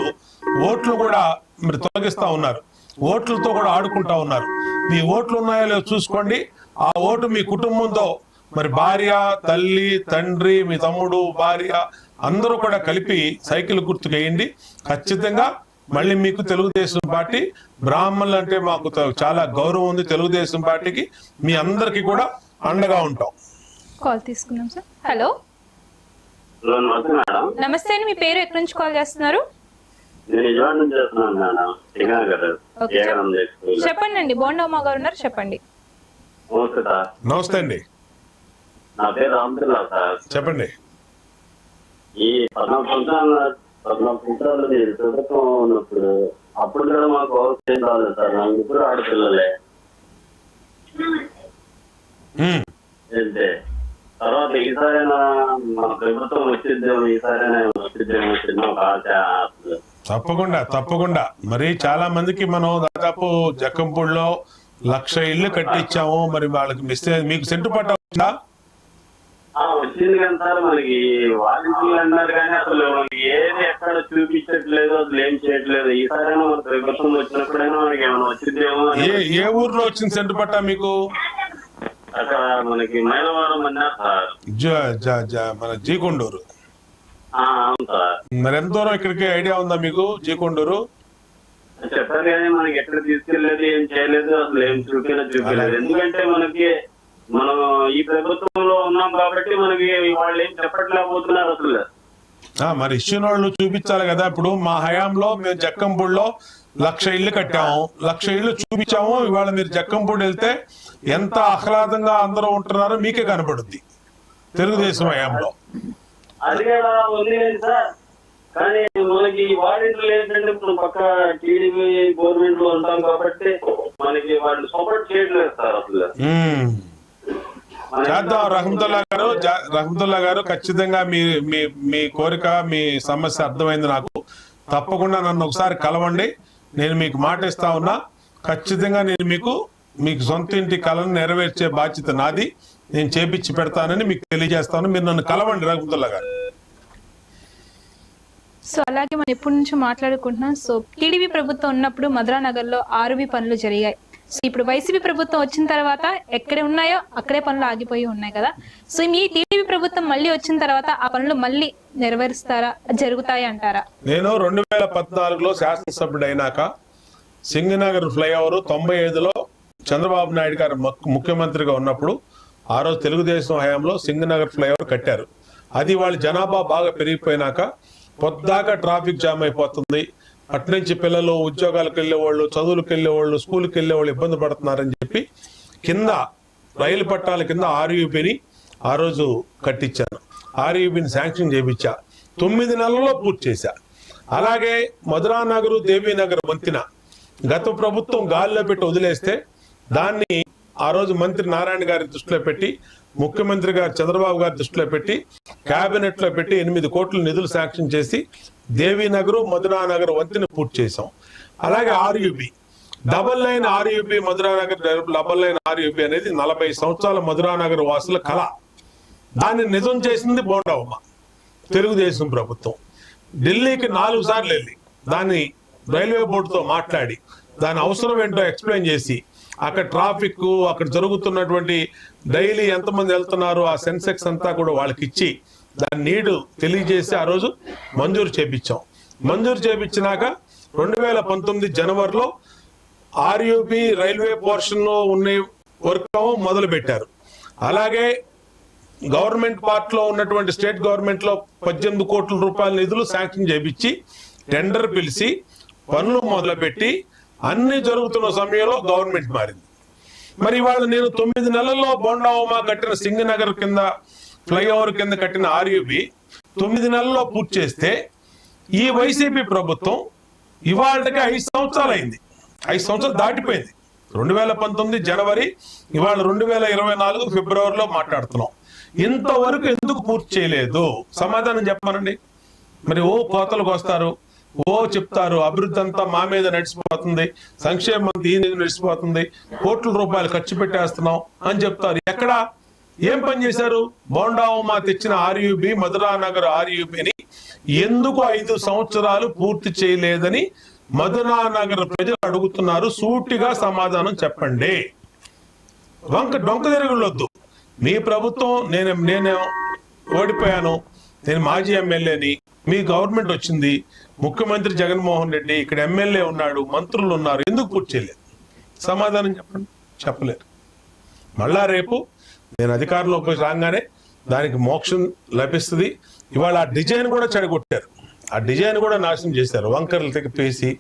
ఓట్లు కూడా మీరు తొలగిస్తా ఉన్నారు, ఓట్లతో కూడా ఆడుకుంటా ఉన్నారు. మీ ఓట్లు ఉన్నాయో లేదో చూసుకోండి. ఆ ఓటు మీ కుటుంబంతో మరి భార్య, తల్లి, తండ్రి, మీ తమ్ముడు, భార్య అందరూ కూడా కలిపి సైకిల్ గుర్తు వేయండి. ఖచ్చితంగా మళ్ళీ మీకు తెలుగుదేశం పార్టీ, బ్రాహ్మణులు అంటే మాకు చాలా గౌరవం ఉంది. తెలుగుదేశం పార్టీకి మీ అందరికి కూడా అండగా ఉంటాం. కాల్ తీసుకున్నాం సార్. హలో, నమస్తే అండి. మీ పేరు ఎక్కడి నుంచి కాల్ చేస్తున్నారు? చెప్పండి అండి. బోండా ఉమా గారు ఉన్నారు, చెప్పండి. నమస్తే అండి. నా పేరు రామదుల్లా సార్. చెప్పండి. ఈ 14 సంవత్సరాలు ప్రభుత్వం ఉన్నప్పుడు అప్పుడు కూడా మాకు అవసరం రాలేదు సార్. నాకు ఇప్పుడు ఆడపిల్లలే అంటే తర్వాత ఈసారైనా మన ప్రభుత్వం వచ్చిద్దేమో, ఈసారైనా వచ్చిద్దేమో చిన్న ఒక ఆశ. తప్పకుండా తప్పకుండా. మరి చాలా మందికి మనం దాదాపు జక్కంపూడిలో 1,00,000 ఇల్లు కట్టించాము. మరి వాళ్ళకి మీకు సెంటు పట్ట వచ్చిందా? వచ్చింది కానీ సార్ మనకి వాలంటీర్లు అన్నారు కానీ అసలు మనకి ఏది ఎక్కడ చూపించట్లేదు, అసలు ఏం చేయట్లేదు. ఈసారైనా మన ప్రభుత్వం వచ్చినప్పుడైనా మనకి ఏమైనా వచ్చిందేమో. ఏ ఊర్లో వచ్చింది సెంటు పట్ట మీకు? అక్కడ మనకి మైలవరం అన్నారు సార్. మన జీకొండూరు. అవును సార్. మరి ఎంత దూరం ఇక్కడికి ఐడియా ఉందా మీకు? జీకొండూరు చెప్పారు కానీ మనకి ఎక్కడ తీసుకెళ్లేదు, ఏం చేయలేదు, అసలు ఏం చూపించలేదు. ఎందుకంటే మనకి మనం ఈ ప్రభుత్వంలో ఉన్నాం కాబట్టి మనకి వాళ్ళు ఏం చెప్పట్లేకపోతున్నారు అసలు. మరి ఇచ్చిన వాళ్ళు చూపించాలి కదా. ఇప్పుడు మా హయాంలో మేము జక్కంపూడిలో 1,00,000 ఇల్లు కట్టాము, 1,00,000 ఇల్లు చూపించాము. ఇవాళ మీరు జక్కంపూడి వెళ్తే ఎంత ఆహ్లాదంగా అందరూ ఉంటున్నారో మీకే కనబడుద్ది తెలుగుదేశం హయాంలో. అది కూడా ఉంది సార్. కానీ మనకి వాలంటీర్లు ఏంటంటే ఇప్పుడు పక్క టీడీపీ గవర్నమెంట్ లో ఉంటాం కాబట్టి మనకి వాళ్ళు సపోర్ట్ చేయట్లేదు సార్ అసలు. చేద్దాం. రహమతుల్లా గారు ఖచ్చితంగా మీ కోరిక, మీ సమస్య అర్థమైంది నాకు. తప్పకుండా నన్ను ఒకసారి కలవండి. నేను మీకు మాట ఇస్తా ఉన్నా, ఖచ్చితంగా నేను మీకు సొంత ఇంటి కళను నెరవేర్చే బాధ్యత నాది. నేను చేపించి పెడతానని మీకు తెలియజేస్తాను. మీరు నన్ను కలవండి రఘుపతుల్లా గారు. సో అలాగే మనం ఎప్పటి నుంచో మాట్లాడుకుంటున్నాం. సో టీడీపీ ప్రభుత్వం ఉన్నప్పుడు మధురానగర్లో 6 పనులు జరిగాయి. సో ఇప్పుడు వైసీపీ ప్రభుత్వం వచ్చిన తర్వాత ఎక్కడ ఉన్నాయో అక్కడే పనులు ఆగిపోయి ఉన్నాయి కదా. సో మీ టీడీపీ ప్రభుత్వం మళ్ళీ వచ్చిన తర్వాత ఆ పనులు మళ్ళీ నెరవేరుస్తారా, జరుగుతాయి అంటారా? నేను 2014లో శాసనసభ్యుడు అయినాక సింగనగర్ ఫ్లైఓవర్ 95లో చంద్రబాబు నాయుడు గారు ముఖ్యమంత్రిగా ఉన్నప్పుడు ఆ రోజు తెలుగుదేశం హయాంలో సింగనగర్ ఫ్లైఓవర్ కట్టారు. అది వాళ్ళ జనాభా బాగా పెరిగిపోయినాక పొద్దాకా ట్రాఫిక్ జామ్ అయిపోతుంది, అట్నుంచి పిల్లలు ఉద్యోగాలకు వెళ్ళేవాళ్ళు, చదువులకు వెళ్ళేవాళ్ళు, స్కూల్కి వెళ్ళేవాళ్ళు ఇబ్బంది పడుతున్నారని చెప్పి కింద రైలు పట్టాల కింద ఆర్యూబీని ఆ రోజు కట్టించాను. ఆర్యూబీని శాంక్షన్ చేయించా, 9 నెలల్లో పూర్తి చేశా. అలాగే మధురానగర్ దేవీనగర్ వంతెన గత ప్రభుత్వం గాలిలో పెట్టి వదిలేస్తే దాన్ని ఆ రోజు మంత్రి నారాయణ గారి దృష్టిలో పెట్టి, ముఖ్యమంత్రి గారు చంద్రబాబు గారి దృష్టిలో పెట్టి, కేబినెట్ లో పెట్టి 8 కోట్ల నిధులు శాంక్షన్ చేసి దేవీనగర్ మధురానగర్ వంతెన పూర్తి చేశాం. అలాగే RUB double line RUB Madhuranagar double line RUB అనేది 40 సంవత్సరాల మధురానగర్ వాసుల కళ. దాన్ని నిజం చేసింది బోండావమ్మ తెలుగుదేశం ప్రభుత్వం. ఢిల్లీకి 4 సార్లు వెళ్ళి దాన్ని రైల్వే బోర్డుతో మాట్లాడి దాని అవసరం ఏంటో ఎక్స్ప్లెయిన్ చేసి, అక్కడ ట్రాఫిక్, అక్కడ జరుగుతున్నటువంటి డైలీ ఎంతమంది వెళ్తున్నారు ఆ సెన్సెక్స్ అంతా కూడా వాళ్ళకి ఇచ్చి దాని నీడు తెలియజేసి ఆ రోజు మంజూరు చేపించాం. మంజూరు చేపించినాక 2019 జనవరిలో ఆర్యూబీ రైల్వే పోర్షన్ లో ఉన్న వర్క్ మొదలు పెట్టారు. అలాగే గవర్నమెంట్ పార్ట్ లో ఉన్నటువంటి స్టేట్ గవర్నమెంట్ లో 18 కోట్ల రూపాయల నిధులు శాంక్షన్ చేపించి టెండర్ పిలిచి పనులు మొదలుపెట్టి అన్ని జరుగుతున్న సమయంలో గవర్నమెంట్ మారింది. మరి ఇవాళ నేను 9 నెలల్లో బోండావమ్మ కట్టిన సింగనగర్ కింద ఫ్లైఓవర్ కింద కట్టిన ఆర్యూబీ 9 నెలల్లో పూర్తి చేస్తే ఈ వైసీపీ ప్రభుత్వం ఇవాళకి 5 సంవత్సరాలు అయింది. 5 సంవత్సరాలు దాటిపోయింది. 2019 జనవరి, ఇవాళ 2024 ఫిబ్రవరిలో మాట్లాడుతున్నాం. ఇంతవరకు ఎందుకు పూర్తి చేయలేదు? సమాధానం చెప్పమనండి. మరి కోతలకు వస్తారు, చెప్తారు అభివృద్ధి అంతా మా మీద నడిచిపోతుంది, సంక్షేమం దీని నడిచిపోతుంది, కోట్ల రూపాయలు ఖర్చు పెట్టేస్తున్నాం అని చెప్తారు. ఎక్కడ ఏం పని చేశారు? బోండావమ్మ తెచ్చిన ఆర్యూబీ మధురానగర్ ఆర్యూబీని ఎందుకు 5 సంవత్సరాలు పూర్తి చేయలేదని మధురానగర్ ప్రజలు అడుగుతున్నారు. సూటిగా సమాధానం చెప్పండి. డొంక తిరుగులొద్దు. మీ ప్రభుత్వం నేను ఓడిపోయాను, నేను మాజీ ఎమ్మెల్యేని, మీ గవర్నమెంట్ వచ్చింది, ముఖ్యమంత్రి జగన్మోహన్ రెడ్డి, ఇక్కడ ఎమ్మెల్యే ఉన్నాడు, మంత్రులు ఉన్నారు, ఎందుకు పూర్తి చేయలేదు? సమాధానం చెప్పండి. చెప్పలేరు. మళ్ళా రేపు నేను అధికారంలోకి రాగానే దానికి మోక్షం లభిస్తుంది. ఇవాళ ఆ డిజైన్ కూడా చెడగొట్టారు, ఆ డిజైన్ కూడా నాశనం చేశారు, వంకరలు తెగిపేసి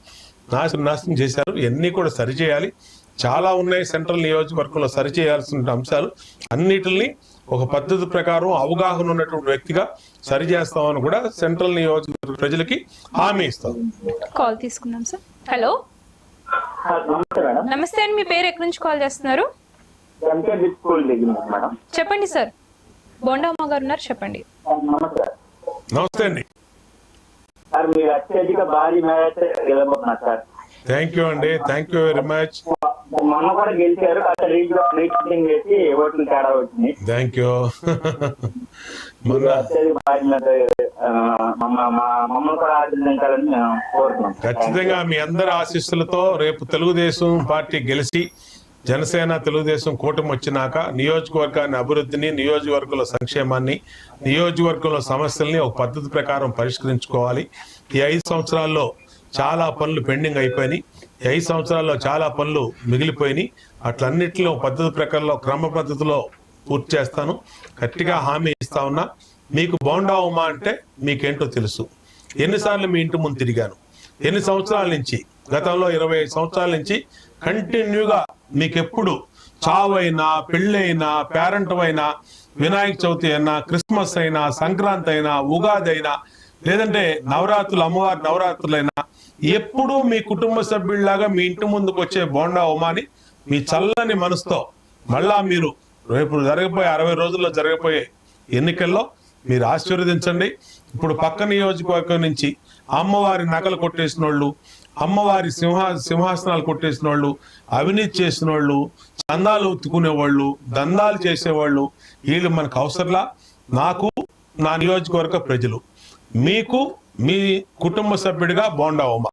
నాశనం చేశారు. ఇవన్నీ కూడా సరిచేయాలి. చాలా ఉన్నాయి సెంట్రల్ నియోజకవర్గంలో సరిచేయాల్సిన అంశాలు. అన్నిటిని ఒక పద్ధతి ప్రకారం అవగాహన ఉన్నటువంటి వ్యక్తిగా సరి చేస్తామని కూడా సెంట్రల్ నియోజకవర్గ ప్రజలకి హామీ ఇస్తాం. కాల్ తీసుకున్నాం సార్. హలో, నమస్తే అండి. మీ పేరు ఎక్కడి నుంచి కాల్ చేస్తున్నారు? చెప్పండి సార్. బోండావమ్మ గారు ఉన్నారు, చెప్పండి. నమస్తే అండి. సార్ మీరు అత్యధిక భారీ మ్యాచ్ గెలబోతున్నారు సార్. థ్యాంక్ యూ అండి, థ్యాంక్ యూ వెరీ మచ్. మొన్న కూడా గెలిచారు, రీఛార్జింగ్ చేసి ఓట్లు తేడా వచ్చింది. Thank you. మమ్మల్ని కూడా ఆశీర్వదించాలని కోరుతున్నాం. ఖచ్చితంగా మీ అందరి ఆశీస్సులతో రేపు తెలుగుదేశం పార్టీ గెలిచి జనసేన తెలుగుదేశం కూటమి వచ్చినాక నియోజకవర్గాన్ని అభివృద్ధిని, నియోజకవర్గంలో సంక్షేమాన్ని, నియోజకవర్గంలో సమస్యల్ని ఒక పద్ధతి ప్రకారం పరిష్కరించుకోవాలి. ఈ 5 సంవత్సరాల్లో చాలా పనులు పెండింగ్ అయిపోయినాయి. 5 సంవత్సరాల్లో చాలా పనులు మిగిలిపోయినాయి. అట్లన్నింటిలో పద్ధతి ప్రకారంలో క్రమ పద్ధతిలో పూర్తి చేస్తాను. గట్టిగా హామీ ఇస్తా ఉన్నా. మీకు బోండావమ్మ అంటే మీకేంటో తెలుసు. ఎన్నిసార్లు మీ ఇంటి ముందు తిరిగాను, ఎన్ని సంవత్సరాల నుంచి, గతంలో 25 సంవత్సరాల నుంచి కంటిన్యూగా మీకెప్పుడు చావైనా, పెళ్ళైనా, పేరెంట్ అయినా, వినాయక చవితి అయినా, క్రిస్మస్ అయినా, సంక్రాంతి అయినా, ఉగాది అయినా, లేదంటే నవరాత్రులు, అమ్మవారి నవరాత్రులైనా ఎప్పుడూ మీ కుటుంబ సభ్యుల్లాగా మీ ఇంటి ముందుకు వచ్చే బోండావమ్మని మీ చల్లని మనసుతో మళ్ళా మీరు రేపు జరగబోయే 60 రోజుల్లో జరగబోయే ఎన్నికల్లో మీరు ఆశీర్వదించండి. ఇప్పుడు పక్క నియోజకవర్గం నుంచి అమ్మవారి నకలు కొట్టేసిన వాళ్ళు, అమ్మవారి సింహాసనాలు కొట్టేసిన వాళ్ళు, అవినీతి చేసిన వాళ్ళు, చందాలు ఉత్తుకునేవాళ్ళు, దందాలు చేసేవాళ్ళు, వీళ్ళు మనకు అవసరంలా. నాకు నా నియోజకవర్గ ప్రజలు, మీకు మీ కుటుంబ సభ్యుడిగా బోండా ఉమ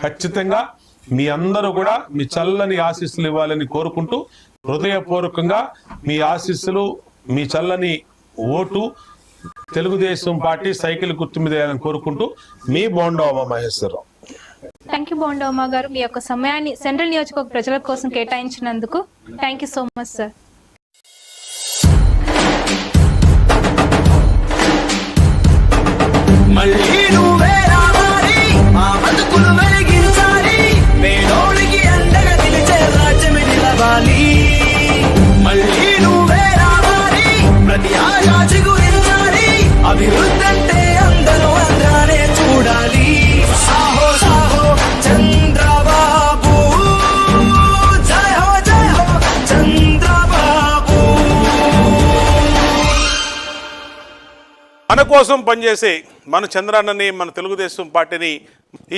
ఖచ్చితంగా మీ అందరూ కూడా మీ చల్లని ఆశీస్సులు ఇవ్వాలని కోరుకుంటూ, హృదయపూర్వకంగా మీ ఆశీస్సులు, మీ చల్లని ఓటు తెలుగుదేశం పార్టీ సైకిల్ గుర్తు మీద వేయాలని కోరుకుంటూ మీ బోండా ఉమ మహేశ్వరరావు. థ్యాంక్ యూ బోండా ఉమా గారు, మీ యొక్క సమయాన్ని సెంట్రల్ నియోజకవర్గ ప్రజల కోసం కేటాయించినందుకు thank you so much sir. మళ్ళీ నువ్వే రావాలి, మా బతుకులు వెలిగించాలి, పేదోడికి అండగా నిలిచే రాజ్యమే నిలవాలి. మళ్ళీ నువ్వే రావాలి, ప్రతి ఆశా చిగురించాలి, అభివృద్ధి అంటే అందరూ అందానే చూడాలి. సాహో సాహో చంద్రబాబు, జయ హో చంద్రబాబు. మన కోసం పనిచేసే మన చంద్రన్నని, మన తెలుగుదేశం పార్టీని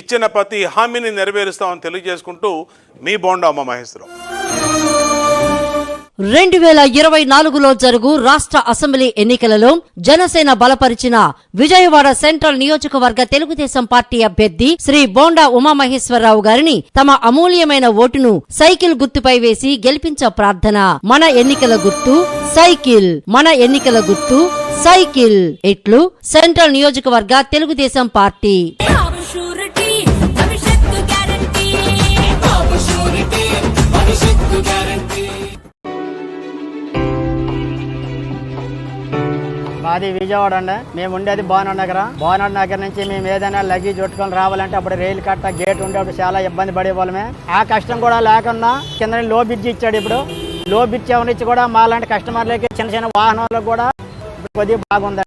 ఇచ్చిన ప్రతి హామీని నెరవేరుస్తామని తెలియజేసుకుంటూ మీ బోండా ఉమ మహేశ్వరరావు. 2024లో జరుగు రాష్ట్ర అసెంబ్లీ ఎన్నికలలో జనసేన బలపరిచిన విజయవాడ సెంట్రల్ నియోజకవర్గ తెలుగుదేశం పార్టీ అభ్యర్థి శ్రీ బోండా ఉమామహేశ్వరరావు గారిని తమ అమూల్యమైన ఓటును సైకిల్ గుర్తుపై వేసి గెలిపించ ప్రార్థన. మన ఎన్నికల గుర్తు సైకిల్, మన ఎన్నికల గుర్తు సైకిల్. ఇట్లు సెంట్రల్ నియోజకవర్గ తెలుగుదేశం పార్టీ. మాది విజయవాడ అండి. మేము ఉండేది భావనాడు నగర. భావనాడు నగర్ నుంచి మేము ఏదైనా లగేజ్ చుట్టుకొని రావాలంటే అప్పుడు రైలు కట్ట గేట్ ఉండేప్పుడు చాలా ఇబ్బంది పడేవాళ్ళమే. ఆ కష్టం కూడా లేకుండా కింద లో బ్రిడ్జ్ ఇచ్చాడు. ఇప్పుడు లో బ్రిడ్జ్ ఎవరిచ్చి కూడా మాలాంటి కస్టమర్లకి చిన్న చిన్న వాహనాలకు కూడా కొద్దిగా బాగుందండి.